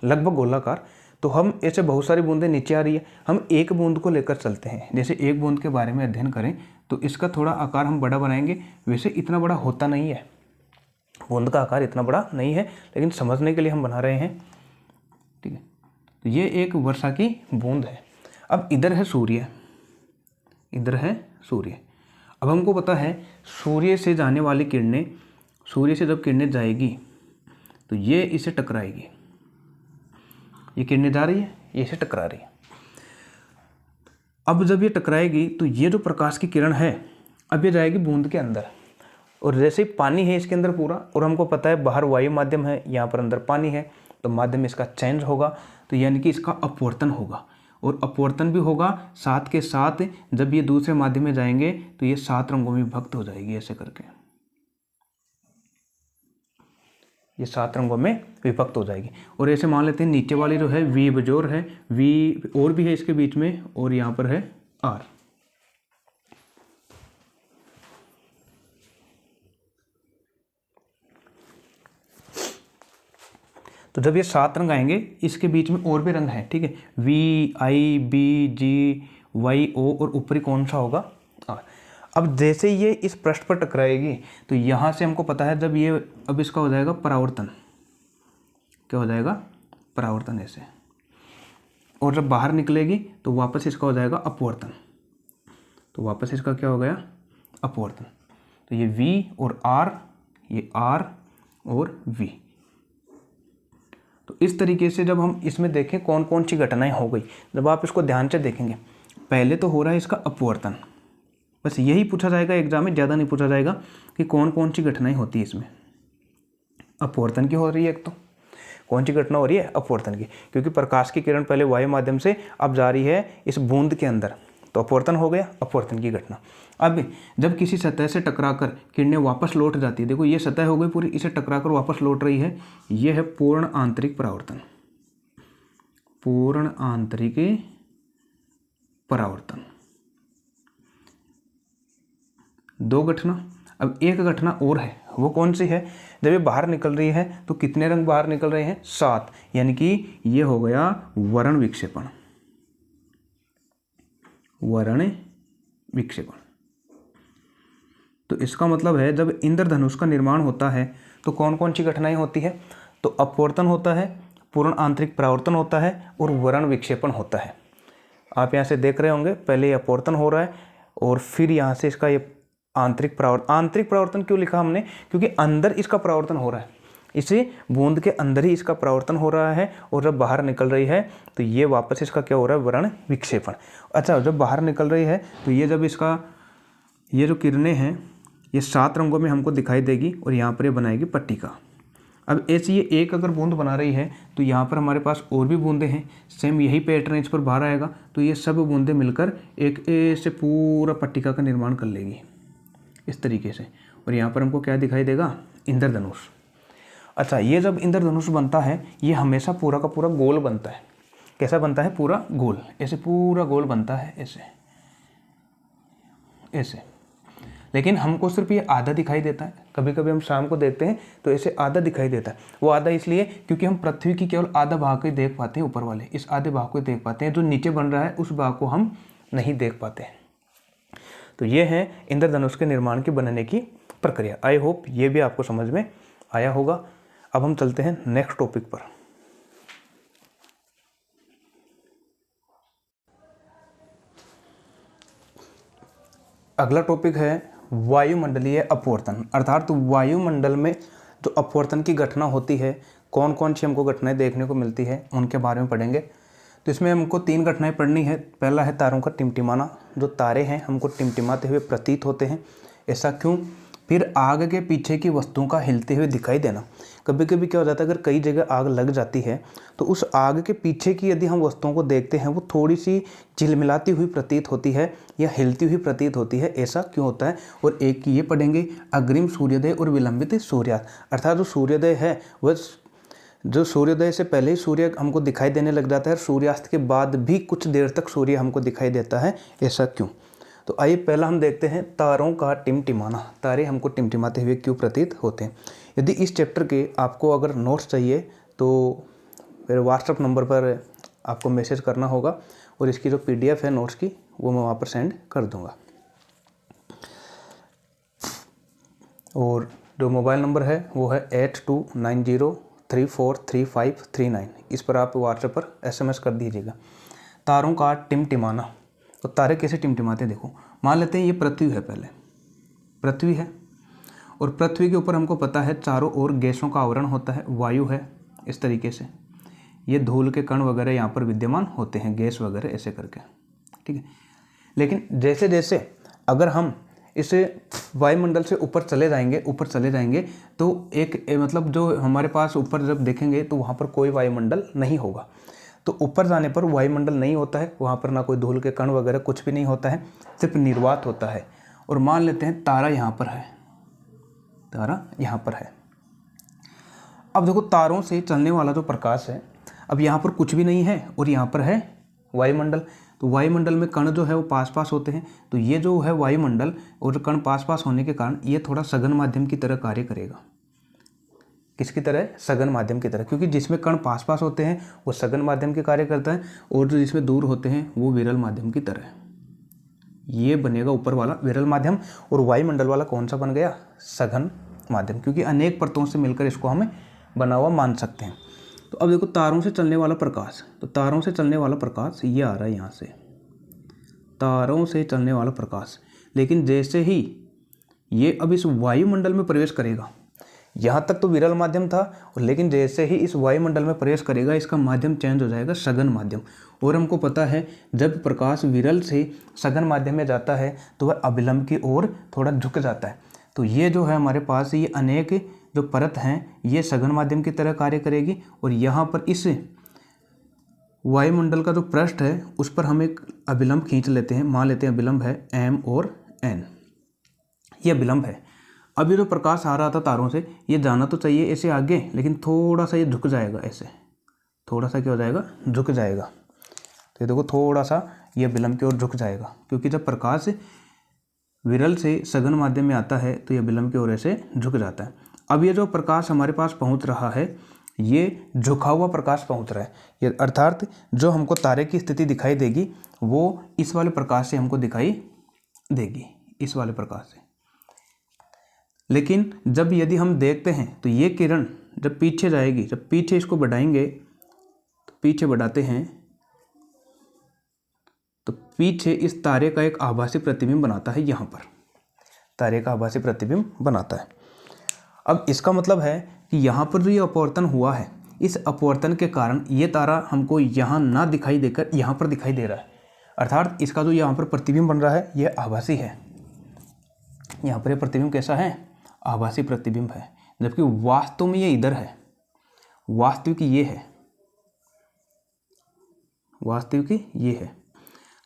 लगभग गोलाकार। तो हम ऐसे बहुत सारी बूंदें नीचे आ रही है, हम एक बूंद को लेकर चलते हैं। जैसे एक बूंद के बारे में अध्ययन करें तो इसका थोड़ा आकार हम बड़ा बनाएंगे, वैसे इतना बड़ा होता नहीं है, बूंद का आकार इतना बड़ा नहीं है, लेकिन समझने के लिए हम बना रहे हैं, ठीक है। तो ये एक वर्षा की बूंद है। अब इधर है सूर्य, इधर है सूर्य। अब हमको पता है सूर्य से जाने वाली किरणें, सूर्य से जब किरणें जाएगी तो ये इसे टकराएगी, ये किरणें जा रही है, ये इसे टकरा रही है। अब जब ये टकराएगी तो ये जो प्रकाश की किरण है अब ये जाएगी बूंद के अंदर, और जैसे ही पानी है इसके अंदर पूरा, और हमको पता है बाहर वायु माध्यम है, यहाँ पर अंदर पानी है, तो माध्यम इसका चेंज होगा, तो यानी कि इसका अपवर्तन होगा, और अपवर्तन भी होगा साथ के साथ जब ये दूसरे माध्यम में जाएंगे तो ये 7 रंगों में विभक्त हो जाएगी। ऐसे करके ये 7 रंगों में विभक्त हो जाएगी। और ऐसे मान लेते हैं नीचे वाली जो है वी बजोर है, वी और भी है इसके बीच में, और यहाँ पर है आर। तो जब ये 7 रंग आएंगे इसके बीच में और भी रंग हैं, ठीक है, V I B G Y O, और ऊपरी कौन सा होगा, आर। अब जैसे ये इस पृष्ठ पर टकराएगी तो यहाँ से हमको पता है जब ये अब इसका हो जाएगा परावर्तन, क्या हो जाएगा, परावर्तन ऐसे, और जब बाहर निकलेगी तो वापस इसका हो जाएगा अपवर्तन, तो वापस इसका क्या हो गया, अपवर्तन। तो ये V और R, ये R और V। तो इस तरीके से जब हम इसमें देखें कौन कौन सी घटनाएं हो गई, जब आप इसको ध्यान से देखेंगे, पहले तो हो रहा है इसका अपवर्तन, बस यही पूछा जाएगा एग्जाम में, ज़्यादा नहीं पूछा जाएगा कि कौन कौन सी घटनाएं होती है इसमें। अपवर्तन की हो रही है एक, तो कौन सी घटना हो रही है, अपवर्तन की, क्योंकि प्रकाश की किरण पहले वायु माध्यम से अब जा रही है इस बूंद के अंदर, तो अपवर्तन हो गया, अपवर्तन की घटना। अब जब किसी सतह से टकराकर किरणें वापस लौट जाती है, देखो ये सतह हो गई पूरी, इसे टकराकर वापस लौट रही है, ये है पूर्ण आंतरिक परावर्तन, पूर्ण आंतरिक परावर्तन। 2 घटना। अब एक घटना और है, वो कौन सी है, जब ये बाहर निकल रही है तो कितने रंग बाहर निकल रहे हैं, 7, यानी कि ये हो गया वर्ण विक्षेपण, वर्ण विक्षेपण। तो इसका मतलब है जब इंद्रधनुष का निर्माण होता है तो कौन कौन सी घटनाएं होती है, तो अपवर्तन होता है, पूर्ण आंतरिक परावर्तन होता है, और वर्ण विक्षेपण होता है। आप यहाँ से देख रहे होंगे पहले ये अपवर्तन हो रहा है और फिर यहाँ से इसका ये आंतरिक परावर्तन। आंतरिक परावर्तन क्यों लिखा हमने, क्योंकि अंदर इसका परावर्तन हो रहा है, इसी बूंद के अंदर ही इसका परावर्तन हो रहा है, और जब बाहर निकल रही है तो ये वापस इसका क्या हो रहा है, वर्ण विक्षेपण। अच्छा, जब बाहर निकल रही है तो ये जब इसका ये जो किरणें हैं ये 7 रंगों में हमको दिखाई देगी, और यहाँ पर ये बनाएगी पट्टिका। अब ऐसे ये एक अगर बूंद बना रही है तो यहाँ पर हमारे पास और भी बूंदें हैं, सेम यही पैटर्न इस पर बाहर आएगा, तो ये सब बूंदें मिलकर एक ऐसे पूरा पट्टिका का निर्माण कर लेगी इस तरीके से, और यहाँ पर हमको क्या दिखाई देगा, इंद्रधनुष। अच्छा, ये जब इंद्रधनुष बनता है ये हमेशा पूरा का पूरा गोल बनता है। कैसा बनता है, पूरा गोल, ऐसे पूरा गोल बनता है, ऐसे ऐसे। लेकिन हमको सिर्फ ये आधा दिखाई देता है, कभी कभी हम शाम को देखते हैं तो ऐसे आधा दिखाई देता है। वो आधा इसलिए क्योंकि हम पृथ्वी की केवल आधा भाग को ही देख पाते हैं, ऊपर वाले इस आधे भाग को देख पाते हैं, जो नीचे बन रहा है उस भाग को हम नहीं देख पाते हैं। तो ये है इंद्रधनुष के निर्माण के बनने की प्रक्रिया। आई होप ये भी आपको समझ में आया होगा। अब हम चलते हैं नेक्स्ट टॉपिक पर। अगला टॉपिक है वायुमंडलीय अपवर्तन, अर्थात वायुमंडल में जो अपवर्तन की घटना होती है, कौन कौन सी हमको घटनाएं देखने को मिलती है उनके बारे में पढ़ेंगे। तो इसमें हमको 3 घटनाएं पढ़नी है। पहला है तारों का टिमटिमाना, जो तारे हैं हमको टिमटिमाते हुए प्रतीत होते हैं, ऐसा क्यों। फिर आग के पीछे की वस्तुओं का हिलते हुए दिखाई देना। कभी कभी क्या हो जाता है, अगर कई जगह आग लग जाती है तो उस आग के पीछे की यदि हम वस्तुओं को देखते हैं वो थोड़ी सी झिलमिलाती हुई प्रतीत होती है या हिलती हुई प्रतीत होती है, ऐसा क्यों होता है। और एक ये पढ़ेंगे अग्रिम सूर्योदय और विलंबित सूर्यास्त, अर्थात जो सूर्योदय है वह जो सूर्योदय से पहले ही सूर्य हमको दिखाई देने लग जाता है, सूर्यास्त के बाद भी कुछ देर तक सूर्य हमको दिखाई देता है, ऐसा क्यों। तो आइए पहला हम देखते हैं तारों का टिमटिमाना। तारे हमको टिमटिमाते हुए क्यों प्रतीत होते हैं। यदि इस चैप्टर के आपको अगर नोट्स चाहिए तो मेरे व्हाट्सएप नंबर पर आपको मैसेज करना होगा, और इसकी जो PDF है नोट्स की वो मैं वहाँ पर सेंड कर दूँगा। और जो मोबाइल नंबर है वो है 8290343539, इस पर आप व्हाट्सएप पर SMS कर दीजिएगा। तारों का टिमटिमाना, तो तारे कैसे टिमटिमाते हैं देखो। मान लेते हैं ये पृथ्वी है, पहले पृथ्वी है और पृथ्वी के ऊपर हमको पता है चारों ओर गैसों का आवरण होता है, वायु है इस तरीके से, ये धूल के कण वगैरह यहाँ पर विद्यमान होते हैं, गैस वगैरह ऐसे करके, ठीक है। लेकिन जैसे जैसे अगर हम इस वायुमंडल से ऊपर चले जाएंगे तो मतलब जो हमारे पास ऊपर जब देखेंगे तो वहाँ पर कोई वायुमंडल नहीं होगा। तो ऊपर जाने पर वायुमंडल नहीं होता है, वहाँ पर ना कोई धूल के कण वगैरह कुछ भी नहीं होता है, सिर्फ निर्वात होता है। और मान लेते हैं तारा यहाँ पर है, तारा यहाँ पर है। अब देखो तारों से चलने वाला जो प्रकाश है, अब यहाँ पर कुछ भी नहीं है और यहाँ पर है वायुमंडल। तो वायुमंडल में कण जो है वो पास पास होते हैं, तो ये जो है वायुमंडल और कण पास पास होने के कारण ये थोड़ा सघन माध्यम की तरह कार्य करेगा। किसकी तरह? सघन माध्यम की तरह, क्योंकि जिसमें कण पास पास होते हैं वो सघन माध्यम के कार्य करता है और जो जिसमें दूर होते हैं वो विरल माध्यम की तरह। ये बनेगा ऊपर वाला विरल माध्यम और वायुमंडल वाला कौन सा बन गया? सघन माध्यम, क्योंकि अनेक परतों से मिलकर इसको हमें बना हुआ मान सकते हैं। तो अब देखो तारों से चलने वाला प्रकाश, तो तारों से चलने वाला प्रकाश ये आ रहा है यहाँ से, तारों से चलने वाला प्रकाश। लेकिन जैसे ही ये अब इस वायुमंडल में प्रवेश करेगा, यहाँ तक तो विरल माध्यम था, लेकिन जैसे ही इस वायुमंडल में प्रवेश करेगा इसका माध्यम चेंज हो जाएगा सघन माध्यम। और हमको पता है जब प्रकाश विरल से सघन माध्यम में जाता है तो वह अभिलंब की ओर थोड़ा झुक जाता है। तो ये जो है हमारे पास ये अनेक जो परत हैं ये सघन माध्यम की तरह कार्य करेगी। और यहाँ पर इस वायुमंडल का जो पृष्ठ है उस पर हम एक अभिलंब खींच लेते हैं, मान लेते हैं अभिलंब है m और n, ये अभिलंब है। अब ये जो प्रकाश आ रहा था तारों से ये जाना तो चाहिए ऐसे आगे, लेकिन थोड़ा सा ये झुक जाएगा, ऐसे थोड़ा सा क्या हो जाएगा? झुक जाएगा। तो ये देखो थोड़ा सा ये अभिलंब की ओर झुक जाएगा, क्योंकि जब प्रकाश विरल से सघन माध्यम में आता है तो ये अभिलंब की ओर ऐसे झुक जाता है। अब ये जो प्रकाश हमारे पास पहुंच रहा है ये झुका हुआ प्रकाश पहुंच रहा है, ये अर्थात जो हमको तारे की स्थिति दिखाई देगी वो इस वाले प्रकाश से हमको दिखाई देगी, इस वाले प्रकाश से। लेकिन जब यदि हम देखते हैं तो ये किरण जब पीछे जाएगी, जब पीछे इसको बढ़ाएंगे, तो पीछे बढ़ाते हैं तो पीछे इस तारे का एक आभासी प्रतिबिंब बनाता है, यहाँ पर तारे का आभासी प्रतिबिंब बनाता है। अब इसका मतलब है कि यहाँ पर जो ये अपवर्तन हुआ है, इस अपवर्तन के कारण ये तारा हमको यहाँ ना दिखाई देकर यहाँ पर दिखाई दे रहा है, अर्थात इसका जो यहाँ पर प्रतिबिंब बन रहा है ये आभासी है। यहाँ पर ये प्रतिबिंब कैसा है? आभासी प्रतिबिंब है, जबकि वास्तव में ये इधर है, वास्तविक ये है, वास्तविक ये है।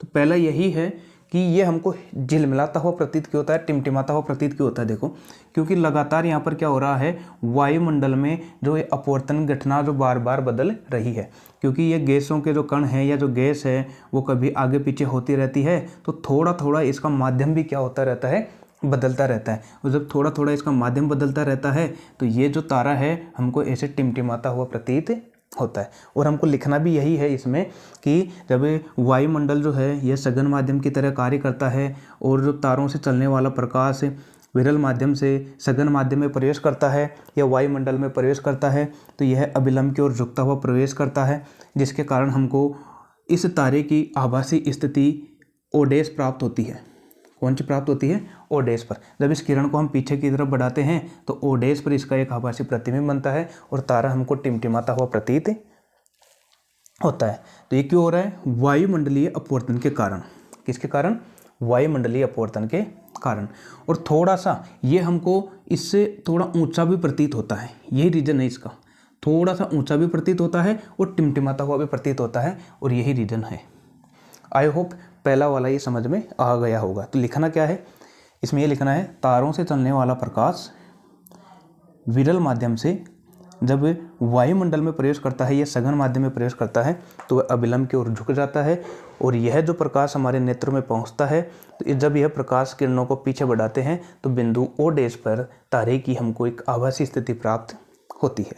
तो पहला यही है कि ये हमको झिलमिलाता हुआ प्रतीत क्यों होता है, टिमटिमाता हुआ प्रतीत क्यों होता है? देखो क्योंकि लगातार यहाँ पर क्या हो रहा है, वायुमंडल में जो ये अपवर्तन घटना जो बार बार बदल रही है, क्योंकि ये गैसों के जो कण हैं या जो गैस है वो कभी आगे पीछे होती रहती है, तो थोड़ा थोड़ा इसका माध्यम भी क्या होता रहता है? बदलता रहता है। और जब थोड़ा थोड़ा इसका माध्यम बदलता रहता है तो ये जो तारा है हमको ऐसे टिमटिमाता हुआ प्रतीत होता है। और हमको लिखना भी यही है इसमें कि जब वायुमंडल जो है यह सघन माध्यम की तरह कार्य करता है और जो तारों से चलने वाला प्रकाश विरल माध्यम से सघन माध्यम में प्रवेश करता है या वायुमंडल में प्रवेश करता है तो यह अभिलंब की ओर झुकता हुआ प्रवेश करता है, जिसके कारण हमको इस तारे की आभासी स्थिति ओडेस प्राप्त होती है। कौन सी प्राप्त होती है? ओडेस पर। जब इस किरण को हम पीछे की तरफ बढ़ाते हैं तो ओडेस पर इसका एक आभासी प्रतिबिंब बनता है और तारा हमको टिमटिमाता हुआ प्रतीत होता है। तो ये क्यों हो रहा है? वायुमंडलीय अपवर्तन के कारण। किसके कारण? वायुमंडलीय अपवर्तन के कारण। और थोड़ा सा ये हमको इससे थोड़ा ऊंचा भी प्रतीत होता है, यही रीजन है इसका, थोड़ा सा ऊंचा भी प्रतीत होता है और टिमटिमाता हुआ भी प्रतीत होता है, और यही रीजन है। आई होप पहला वाला ये समझ में आ गया होगा। तो लिखना क्या है इसमें? ये लिखना है तारों से चलने वाला प्रकाश विरल माध्यम से जब वायुमंडल में प्रवेश करता है या सघन माध्यम में प्रवेश करता है तो वह अभिलंब की ओर झुक जाता है, और यह जो प्रकाश हमारे नेत्रों में पहुंचता है तो जब यह प्रकाश किरणों को पीछे बढ़ाते हैं तो बिंदु ओ डैश पर तारे की हमको एक आभासी स्थिति प्राप्त होती है।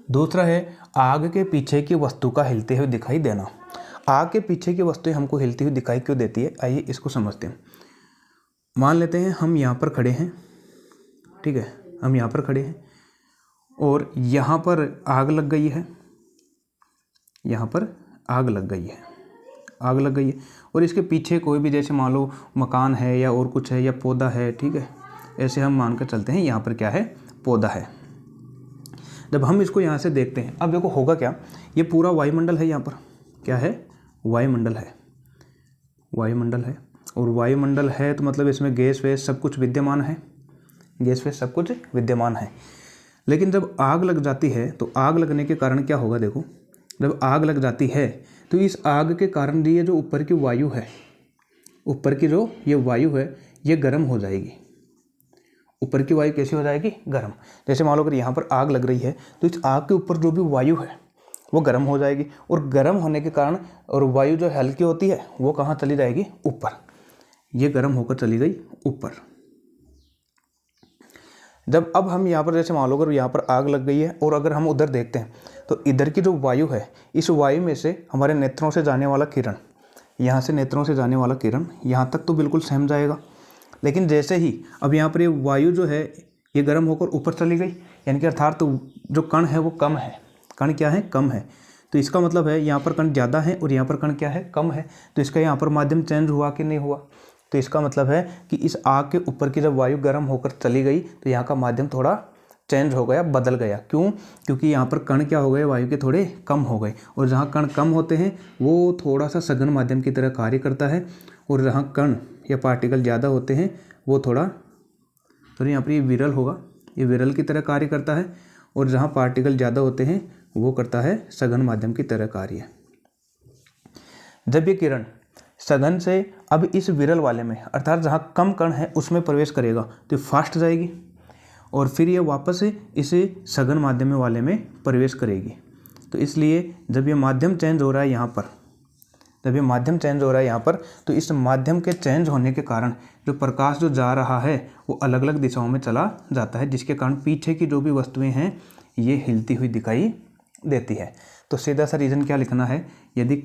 दूसरा है आग के पीछे की वस्तु का हिलते हुए दिखाई देना। आग के पीछे की वस्तुएं हमको हिलती हुई दिखाई क्यों देती है? आइए इसको समझते हैं। मान लेते हैं हम यहाँ पर खड़े हैं, ठीक है, हम यहाँ पर खड़े हैं और यहाँ पर आग लग गई है, यहाँ पर आग लग गई है, आग लग गई है, और इसके पीछे कोई भी जैसे मान लो मकान है या और कुछ है या पौधा है, ठीक है, ऐसे हम मान कर चलते हैं यहाँ पर क्या है, पौधा है। जब हम इसको यहाँ से देखते हैं, अब देखो होगा क्या, ये पूरा वायुमंडल है, यहाँ पर क्या है, वायुमंडल है, वायुमंडल है। और वायुमंडल है तो मतलब इसमें गैस वैस सब कुछ विद्यमान है, गैस वैस सब कुछ विद्यमान है। लेकिन जब आग लग जाती है तो आग लगने के कारण क्या होगा, देखो जब आग लग जाती है तो इस आग के कारण ये जो ऊपर की वायु है, ऊपर की जो ये वायु है ये गर्म हो जाएगी। ऊपर की वायु कैसी हो जाएगी, गर्म। जैसे मान लो अगर यहाँ पर आग लग रही है तो इस आग के ऊपर जो भी वायु है वो गर्म हो जाएगी, और गर्म होने के कारण और वायु जो हल्की होती है वो कहाँ चली जाएगी, ऊपर। ये गर्म होकर चली गई ऊपर। जब अब हम यहाँ पर जैसे मान लो अगर यहाँ पर आग लग गई है और अगर हम उधर देखते हैं तो इधर की जो वायु है, इस वायु में से हमारे नेत्रों से जाने वाला किरण, यहाँ से नेत्रों से जाने वाला किरण यहाँ तक तो बिल्कुल सहम जाएगा। लेकिन जैसे ही अब यहाँ पर ये वायु जो है ये गर्म होकर ऊपर चली गई, यानी कि अर्थात तो जो कण है वो कम है। कण क्या है, कम है। तो इसका मतलब है यहाँ पर कण ज़्यादा है और यहाँ पर कण क्या है, कम है। तो इसका यहाँ पर माध्यम चेंज हुआ कि नहीं हुआ। तो इसका मतलब है कि इस आग के ऊपर की जब वायु गर्म होकर चली गई तो यहाँ का माध्यम थोड़ा चेंज हो गया, बदल गया। क्यों, क्योंकि यहाँ पर कण क्या हो गए, वायु के थोड़े कम हो गए। और जहाँ कण कम होते हैं वो थोड़ा सा सघन माध्यम की तरह कार्य करता है, और जहाँ कण या पार्टिकल ज़्यादा होते हैं वो थोड़ा यहाँ पर ये विरल होगा, ये विरल की तरह कार्य करता है। और जहाँ पार्टिकल ज़्यादा होते हैं वो करता है सघन माध्यम की तरह कार्य। जब ये किरण सघन से अब इस विरल वाले में, अर्थात जहाँ कम कण है उसमें प्रवेश करेगा तो फास्ट जाएगी, और फिर ये वापस इस सघन माध्यम वाले में प्रवेश करेगी। तो इसलिए जब ये माध्यम चेंज हो रहा है यहाँ पर, जब ये माध्यम चेंज हो रहा है यहाँ पर, तो इस माध्यम के चेंज होने के कारण जो प्रकाश जो जा रहा है वो अलग अलग दिशाओं में चला जाता है, जिसके कारण पीछे की जो भी वस्तुएं हैं ये हिलती हुई दिखाई देती है। तो सीधा सा रीज़न क्या लिखना है, यदि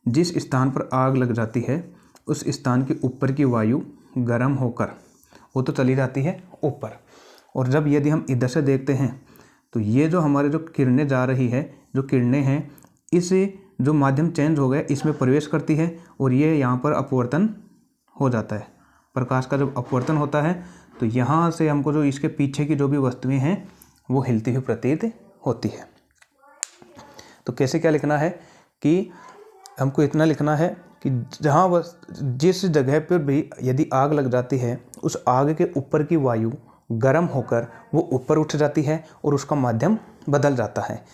जिस स्थान पर आग लग जाती है उस स्थान के ऊपर की वायु गर्म होकर वो तो चली जाती है ऊपर, और जब यदि हम इधर से देखते हैं तो ये जो हमारे जो किरणें जा रही है, जो किरणें हैं, इस जो माध्यम चेंज हो गया इसमें प्रवेश करती है, और ये यहाँ पर अपवर्तन हो जाता है। प्रकाश का जब अपवर्तन होता है तो यहाँ से हमको जो इसके पीछे की जो भी वस्तुएं हैं वो हिलती हुई प्रतीत होती है। तो कैसे क्या लिखना है कि हमको इतना लिखना है कि जहाँ जिस जगह पर भी यदि आग लग जाती है उस आग के ऊपर की वायु गर्म होकर वो ऊपर उठ जाती है और उसका माध्यम बदल जाता है,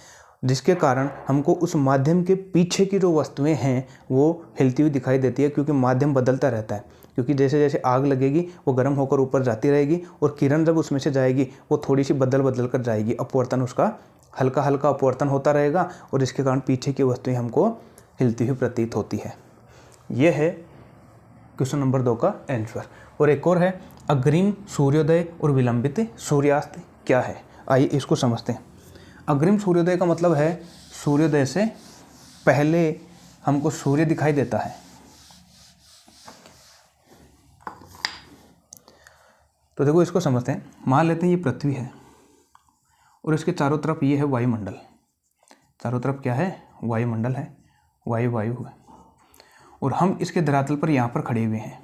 जिसके कारण हमको उस माध्यम के पीछे की जो वस्तुएं हैं वो हिलती हुई दिखाई देती है, क्योंकि माध्यम बदलता रहता है। क्योंकि जैसे जैसे आग लगेगी वो गर्म होकर ऊपर जाती रहेगी, और किरण जब उसमें से जाएगी वो थोड़ी सी बदल बदल कर जाएगी, अपवर्तन उसका हल्का हल्का अपवर्तन होता रहेगा, और इसके कारण पीछे की वस्तुएं हमको हिलती हुई प्रतीत होती है। ये है क्वेश्चन नंबर 2 का आंसर। और एक और है, अग्रिम सूर्योदय और विलंबित सूर्यास्त क्या है। आइए इसको समझते हैं। अग्रिम सूर्योदय का मतलब है सूर्योदय से पहले हमको सूर्य दिखाई देता है। तो देखो इसको समझते हैं। मान लेते हैं ये पृथ्वी है और इसके चारों तरफ ये है वायुमंडल। चारों तरफ क्या है, वायुमंडल है, वायु है, और हम इसके धरातल पर यहाँ पर खड़े हुए हैं।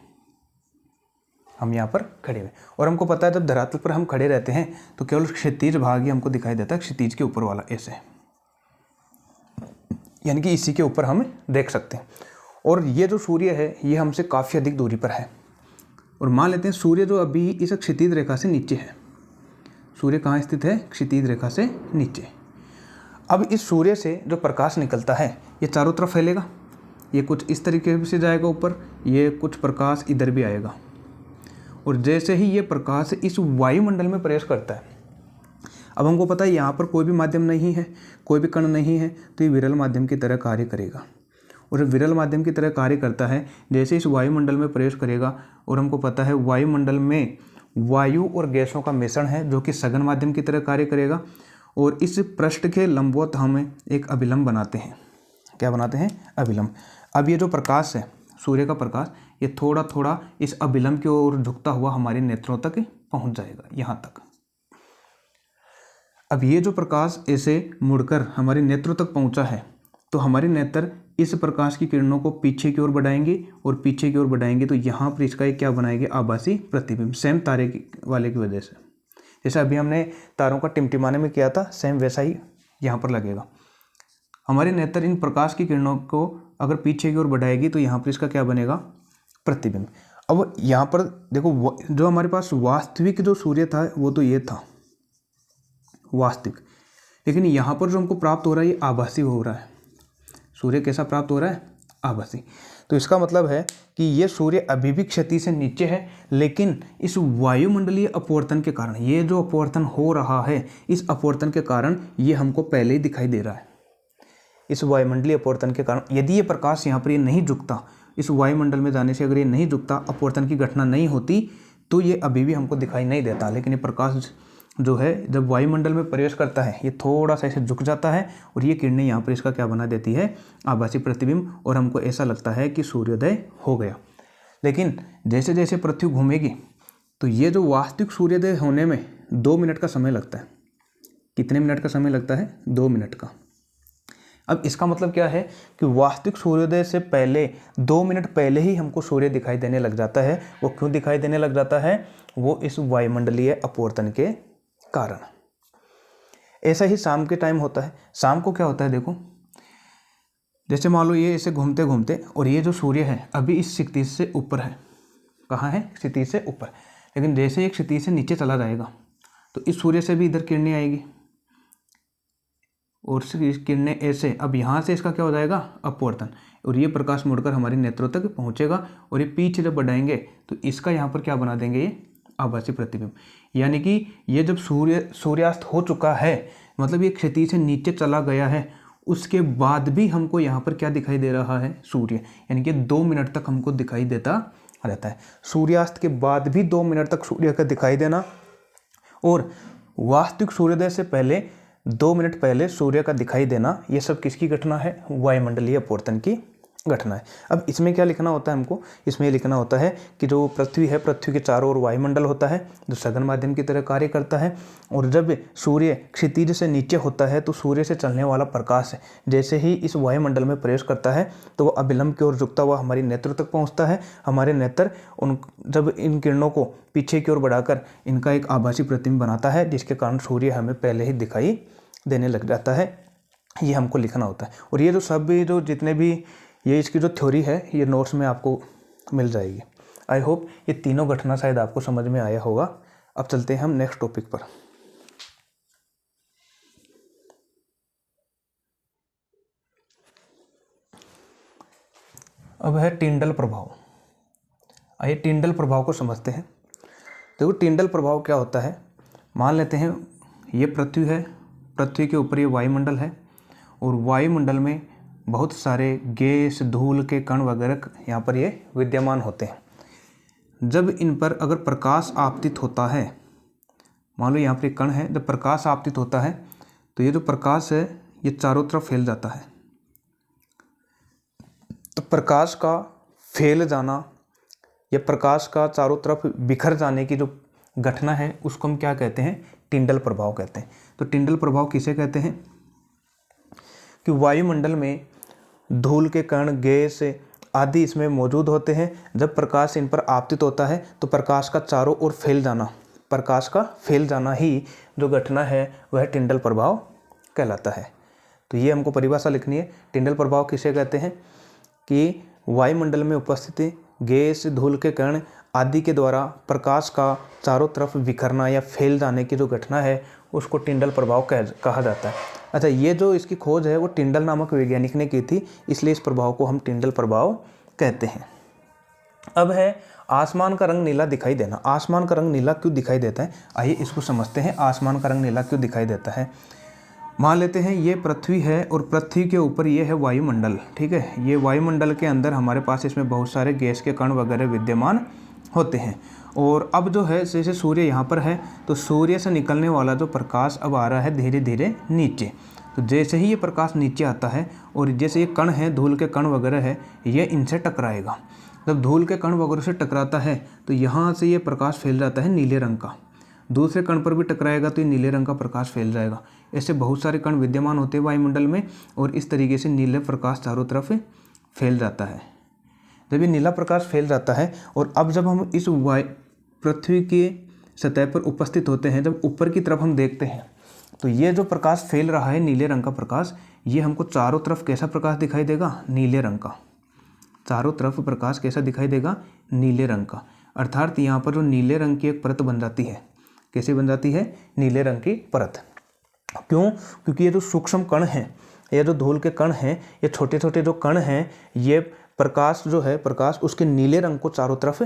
हम यहाँ पर खड़े हुए, और हमको पता है जब धरातल पर हम खड़े रहते हैं तो केवल क्षितिज भाग ही हमको दिखाई देता है, क्षितिज के ऊपर वाला ऐसे, यानी कि इसी के ऊपर हम देख सकते हैं। और ये जो सूर्य है ये हमसे काफ़ी अधिक दूरी पर है, और मान लेते हैं सूर्य जो अभी इस क्षितिज रेखा से नीचे है। सूर्य कहाँ स्थित है, क्षितिज रेखा से नीचे। अब इस सूर्य से जो प्रकाश निकलता है ये चारों तरफ फैलेगा, ये कुछ इस तरीके से जाएगा ऊपर, ये कुछ प्रकाश इधर भी आएगा, और जैसे ही ये प्रकाश इस वायुमंडल में प्रवेश करता है, अब हमको पता है यहाँ पर कोई भी माध्यम नहीं है, कोई भी कण नहीं है, तो ये विरल माध्यम की तरह कार्य करेगा। और विरल माध्यम की तरह कार्य करता है, जैसे इस वायुमंडल में प्रवेश करेगा, और हमको पता है वायुमंडल में वायु और गैसों का मिश्रण है जो कि सघन माध्यम की तरह कार्य करेगा, और इस पृष्ठ के लंबवत हम एक अभिलंब बनाते हैं। क्या बनाते हैं, अभिलंब। अब ये जो प्रकाश है, सूर्य का प्रकाश, ये थोड़ा थोड़ा इस अभिलंब की ओर झुकता हुआ हमारे नेत्रों तक पहुंच जाएगा, यहाँ तक। अब ये जो प्रकाश ऐसे मुड़कर हमारे नेत्रों तक पहुंचा है, तो हमारे नेत्र इस प्रकाश की किरणों को पीछे की ओर बढ़ाएंगे और पीछे की ओर बढ़ाएंगे तो यहाँ पर इसका एक क्या बनाएंगे, आभासी प्रतिबिंब, सेम तारे वाले की वजह से। जैसे अभी हमने तारों का टिमटिमाने में किया था, सेम वैसा ही यहाँ पर लगेगा। हमारे नेत्र इन प्रकाश की किरणों को अगर पीछे की ओर बढ़ाएगी तो यहाँ पर इसका क्या बनेगा, प्रतिबिंब। अब यहाँ पर देखो, जो हमारे पास वास्तविक जो सूर्य था वो तो ये था वास्तविक, लेकिन यहाँ पर जो हमको प्राप्त हो रहा है ये आभासी हो रहा है। सूर्य कैसा प्राप्त हो रहा है, आभासी। तो इसका मतलब है कि ये सूर्य अभी भी क्षितिज से नीचे है, लेकिन इस वायुमंडलीय अपवर्तन के कारण, ये जो अपवर्तन हो रहा है, इस अपवर्तन के कारण ये हमको पहले ही दिखाई दे रहा है। इस वायुमंडलीय अपवर्तन के कारण यदि ये प्रकाश यहाँ पर ये नहीं झुकता, इस वायुमंडल में जाने से अगर ये नहीं झुकता, अपवर्तन की घटना नहीं होती, तो ये अभी भी हमको दिखाई नहीं देता। लेकिन ये प्रकाश जो है जब वायुमंडल में प्रवेश करता है, ये थोड़ा सा ऐसे झुक जाता है और ये किरणें यहाँ पर इसका क्या बना देती है, आभासी प्रतिबिंब, और हमको ऐसा लगता है कि सूर्योदय हो गया। लेकिन जैसे जैसे पृथ्वी घूमेगी तो ये जो वास्तविक सूर्योदय होने में 2 मिनट का समय लगता है। कितने मिनट का समय लगता है, 2 मिनट का। अब इसका मतलब क्या है कि वास्तविक सूर्योदय से पहले 2 मिनट पहले ही हमको सूर्य दिखाई देने लग जाता है। वो क्यों दिखाई देने लग जाता है, वो इस वायुमंडलीय अपवर्तन के कारण। ऐसा ही शाम के टाइम होता है। शाम को क्या होता है, देखो, जैसे मान लो ये ऐसे घूमते घूमते और ये जो सूर्य है अभी इस क्षितिज से ऊपर है। कहाँ है, क्षितिज से ऊपर। लेकिन जैसे ये क्षितिज से नीचे चला जाएगा तो इस सूर्य से भी इधर किरणें आएगी और किरणें ऐसे, अब यहाँ से इसका क्या हो जाएगा, अपवर्तन, और ये प्रकाश मुड़कर हमारे नेत्रों तक पहुँचेगा और ये पीछे जब बढ़ाएंगे तो इसका यहाँ पर क्या बना देंगे, ये आभासी प्रतिबिंब। यानी कि ये जब सूर्यास्त हो चुका है, मतलब ये क्षितिज से नीचे चला गया है, उसके बाद भी हमको यहाँ पर क्या दिखाई दे रहा है, सूर्य। यानी कि 2 मिनट तक हमको दिखाई देता रहता है। सूर्यास्त के बाद भी 2 मिनट तक सूर्य का दिखाई देना, और वास्तविक सूर्योदय से पहले 2 मिनट पहले सूर्य का दिखाई देना, ये सब किसकी घटना है, वायुमंडलीय अपवर्तन की घटना है। अब इसमें क्या लिखना होता है हमको, इसमें ये लिखना होता है कि जो पृथ्वी है, पृथ्वी के चारों ओर वायुमंडल होता है जो सघन माध्यम की तरह कार्य करता है, और जब सूर्य क्षितिज से नीचे होता है तो सूर्य से चलने वाला प्रकाश जैसे ही इस वायुमंडल में प्रवेश करता है तो वह अभिलंब की ओर झुकता हुआ हमारी नेत्र तक पहुँचता है। हमारे नेत्र जब इन किरणों को पीछे की ओर बढ़ाकर इनका एक आभासी प्रतिबिंब बनाता है, जिसके कारण सूर्य हमें पहले ही दिखाई देने लग जाता है। ये हमको लिखना होता है। और ये जो सभी जो जितने भी ये इसकी जो थ्योरी है ये नोट्स में आपको मिल जाएगी। आई होप ये तीनों घटना शायद आपको समझ में आया होगा। अब चलते हैं हम नेक्स्ट टॉपिक पर। अब है टिंडल प्रभाव। आइए टिंडल प्रभाव को समझते हैं। देखो टिंडल प्रभाव क्या होता है, मान लेते हैं ये पृथ्वी है, पृथ्वी के ऊपर ये वायुमंडल है, और वायुमंडल में बहुत सारे गैस, धूल के कण वगैरह यहाँ पर ये विद्यमान होते हैं। जब इन पर अगर प्रकाश आपतित होता है, मान लो यहाँ पर एक कण है, जब प्रकाश आपतित होता है तो ये जो प्रकाश है ये चारों तरफ फैल जाता है। तो प्रकाश का फैल जाना या प्रकाश का चारों तरफ बिखर जाने की जो घटना है उसको हम क्या कहते हैं, टिंडल प्रभाव कहते हैं। तो टिंडल प्रभाव किसे कहते हैं कि वायुमंडल में धूल के कण, गैस आदि इसमें मौजूद होते हैं। जब प्रकाश इन पर आपतित होता है तो प्रकाश का चारों ओर फैल जाना, प्रकाश का फैल जाना ही जो घटना है वह टिंडल प्रभाव कहलाता है। तो ये हमको परिभाषा लिखनी है। टिंडल प्रभाव किसे कहते हैं कि वायुमंडल में उपस्थित गैस, धूल के कण आदि के द्वारा प्रकाश का चारों तरफ बिखरना या फैल जाने की जो घटना है उसको टिंडल प्रभाव कहा जाता है। अच्छा, ये जो इसकी खोज है वो टिंडल नामक वैज्ञानिक ने की थी, इसलिए इस प्रभाव को हम टिंडल प्रभाव कहते हैं। अब है आसमान का रंग नीला दिखाई देना। आसमान का रंग नीला क्यों दिखाई देता है, आइए इसको समझते हैं। आसमान का रंग नीला क्यों दिखाई देता है, मान लेते हैं ये पृथ्वी है और पृथ्वी के ऊपर ये है वायुमंडल, ठीक है। ये वायुमंडल के अंदर हमारे पास इसमें बहुत सारे गैस के कण वगैरह विद्यमान होते हैं। और अब जो है जैसे सूर्य यहाँ पर है तो सूर्य से निकलने वाला जो प्रकाश अब आ रहा है धीरे धीरे नीचे। तो जैसे ही ये प्रकाश नीचे आता है और जैसे ये कण है, धूल के कण वगैरह है, ये इनसे टकराएगा। जब धूल के कण वगैरह से टकराता है तो यहाँ से ये प्रकाश फैल जाता है नीले रंग का। दूसरे कण पर भी टकराएगा तो ये नीले रंग का प्रकाश फैल जाएगा। ऐसे बहुत सारे कण विद्यमान होते हैं वायुमंडल में और इस तरीके से नीले प्रकाश चारों तरफ फैल जाता है। जब ये नीला प्रकाश फैल जाता है और अब जब हम इस पृथ्वी के सतह पर उपस्थित होते हैं, जब ऊपर की तरफ हम देखते हैं तो ये जो प्रकाश फैल रहा है नीले रंग का प्रकाश, ये हमको चारों तरफ कैसा प्रकाश दिखाई देगा? नीले रंग का। चारों तरफ प्रकाश कैसा दिखाई देगा? नीले रंग का। अर्थात यहाँ पर जो नीले रंग की एक परत बन जाती है। कैसे बन जाती है? नीले रंग की परत। क्यों? क्योंकि ये जो सूक्ष्म कण हैं, ये जो धूल के कण हैं, ये छोटे छोटे जो कण हैं, ये प्रकाश जो है, प्रकाश उसके नीले रंग को चारों तरफ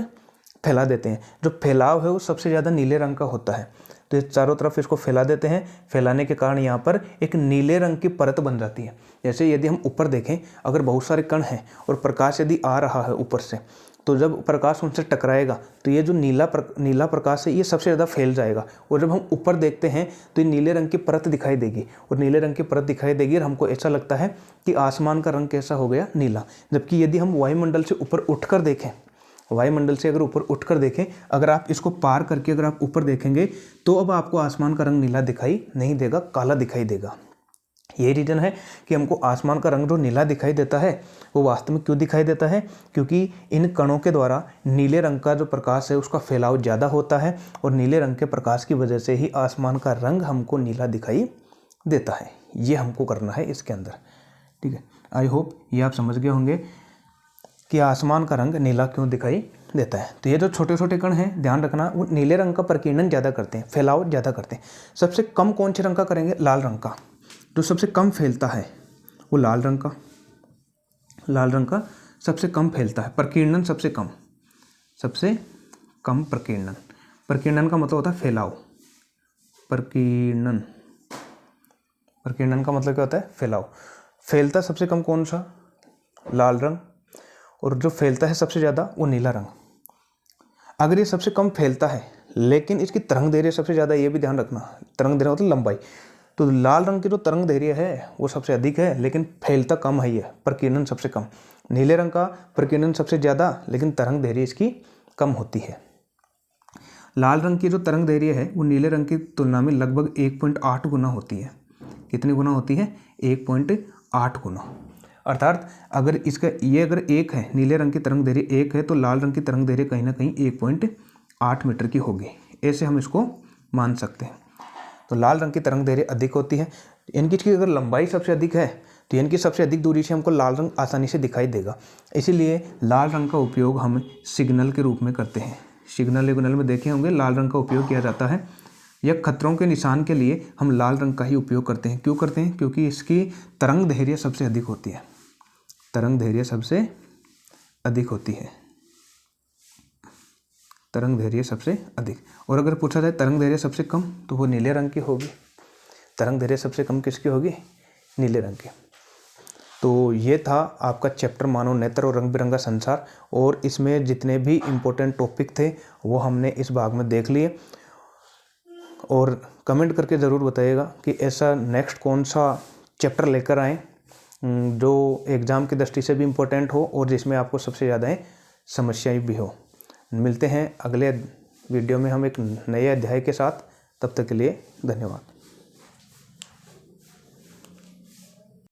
फैला देते हैं। जो फैलाव है वो सबसे ज़्यादा नीले रंग का होता है। तो ये चारों तरफ इसको फैला देते हैं। फैलाने के कारण यहाँ पर एक नीले रंग की परत बन जाती है। जैसे यदि हम ऊपर देखें, अगर बहुत सारे कण हैं और प्रकाश यदि आ रहा है ऊपर से, तो जब प्रकाश उनसे टकराएगा तो ये जो नीला प्रकाश है ये सबसे ज़्यादा फैल जाएगा। और जब हम ऊपर देखते हैं तो ये नीले रंग की परत दिखाई देगी, और नीले रंग की परत दिखाई देगी और हमको ऐसा लगता है कि आसमान का रंग कैसा हो गया? नीला। जबकि यदि हम वायुमंडल से ऊपर उठकर देखें, वायुमंडल से अगर ऊपर उठकर देखें, अगर आप इसको पार करके अगर आप ऊपर देखेंगे तो अब आपको आसमान का रंग नीला दिखाई नहीं देगा, काला दिखाई देगा। यही रीज़न है कि हमको आसमान का रंग जो नीला दिखाई देता है वो वास्तव में क्यों दिखाई देता है? क्योंकि इन कणों के द्वारा नीले रंग का जो प्रकाश है उसका फैलाव ज़्यादा होता है, और नीले रंग के प्रकाश की वजह से ही आसमान का रंग हमको नीला दिखाई देता है। ये हमको करना है इसके अंदर। ठीक है, आई होप ये आप समझ गए होंगे कि आसमान का रंग नीला क्यों दिखाई देता है। तो ये जो छोटे छोटे कण हैं, ध्यान रखना, वो नीले रंग का प्रकीर्णन ज़्यादा करते हैं, फैलाव ज़्यादा करते हैं। सबसे कम कौन से रंग का करेंगे? लाल रंग का। जो सबसे कम फैलता है वो लाल रंग का, लाल रंग का सबसे कम फैलता है। प्रकीर्णन सबसे कम, सबसे कम प्रकीर्णन। प्रकीर्णन का मतलब होता है फैलाव। प्रकीर्णन, प्रकीर्णन का मतलब क्या होता है? फैलाव। फैलता सबसे कम कौन सा? लाल रंग। और जो फैलता है सबसे ज़्यादा वो नीला रंग। अगर ये सबसे कम फैलता है लेकिन इसकी तरंग दैर्घ्य सबसे ज़्यादा, ये भी ध्यान रखना, तरंग दैर्घ्य मतलब लंबाई, तो लाल रंग की जो तरंग दैर्घ्य है वो सबसे अधिक है लेकिन फैलता कम है, ये प्रकीर्णन सबसे कम। नीले रंग का प्रकीर्णन सबसे ज़्यादा लेकिन तरंग दैर्घ्य इसकी कम होती है। लाल रंग की जो तरंग दैर्घ्य है वो नीले रंग की तुलना में लगभग 1.8 गुना होती है। कितनी गुना होती है? 1.8 गुना। अर्थात अगर इसका ये अगर 1 है, नीले रंग की तरंग दैर्घ्य 1 है, तो लाल रंग की तरंग दैर्घ्य कहीं ना कहीं 1.8 मीटर की होगी। ऐसे हम इसको मान सकते हैं। तो लाल रंग की तरंग दैर्घ्य अधिक होती है। इनकी अगर लंबाई सबसे अधिक है तो इनकी सबसे अधिक दूरी से हमको लाल रंग आसानी से दिखाई देगा। इसीलिए लाल रंग का उपयोग हम सिग्नल के रूप में करते हैं। सिग्नल विग्नल में देखे होंगे लाल रंग का उपयोग किया जाता है, या खतरों के निशान के लिए हम लाल रंग का ही उपयोग करते हैं। क्यों करते हैं? क्योंकि इसकी तरंग दैर्घ्य सबसे अधिक होती है। तरंग दैर्घ्य सबसे अधिक होती है, तरंग दैर्घ्य सबसे अधिक। और अगर पूछा जाए तरंग दैर्घ्य सबसे कम, तो वो नीले रंग की होगी। तरंग दैर्घ्य सबसे कम किसकी होगी? नीले रंग की। तो ये था आपका चैप्टर मानव नेत्र और रंग बिरंगा संसार, और इसमें जितने भी इम्पोर्टेंट टॉपिक थे वो हमने इस भाग में देख लिए। और कमेंट करके ज़रूर बताइएगा कि ऐसा नेक्स्ट कौन सा चैप्टर लेकर आएँ जो एग्ज़ाम की दृष्टि से भी इम्पोर्टेंट हो और जिसमें आपको सबसे ज़्यादा समस्याएं भी हो। मिलते हैं अगले वीडियो में हम एक नए अध्याय के साथ। तब तक के लिए धन्यवाद।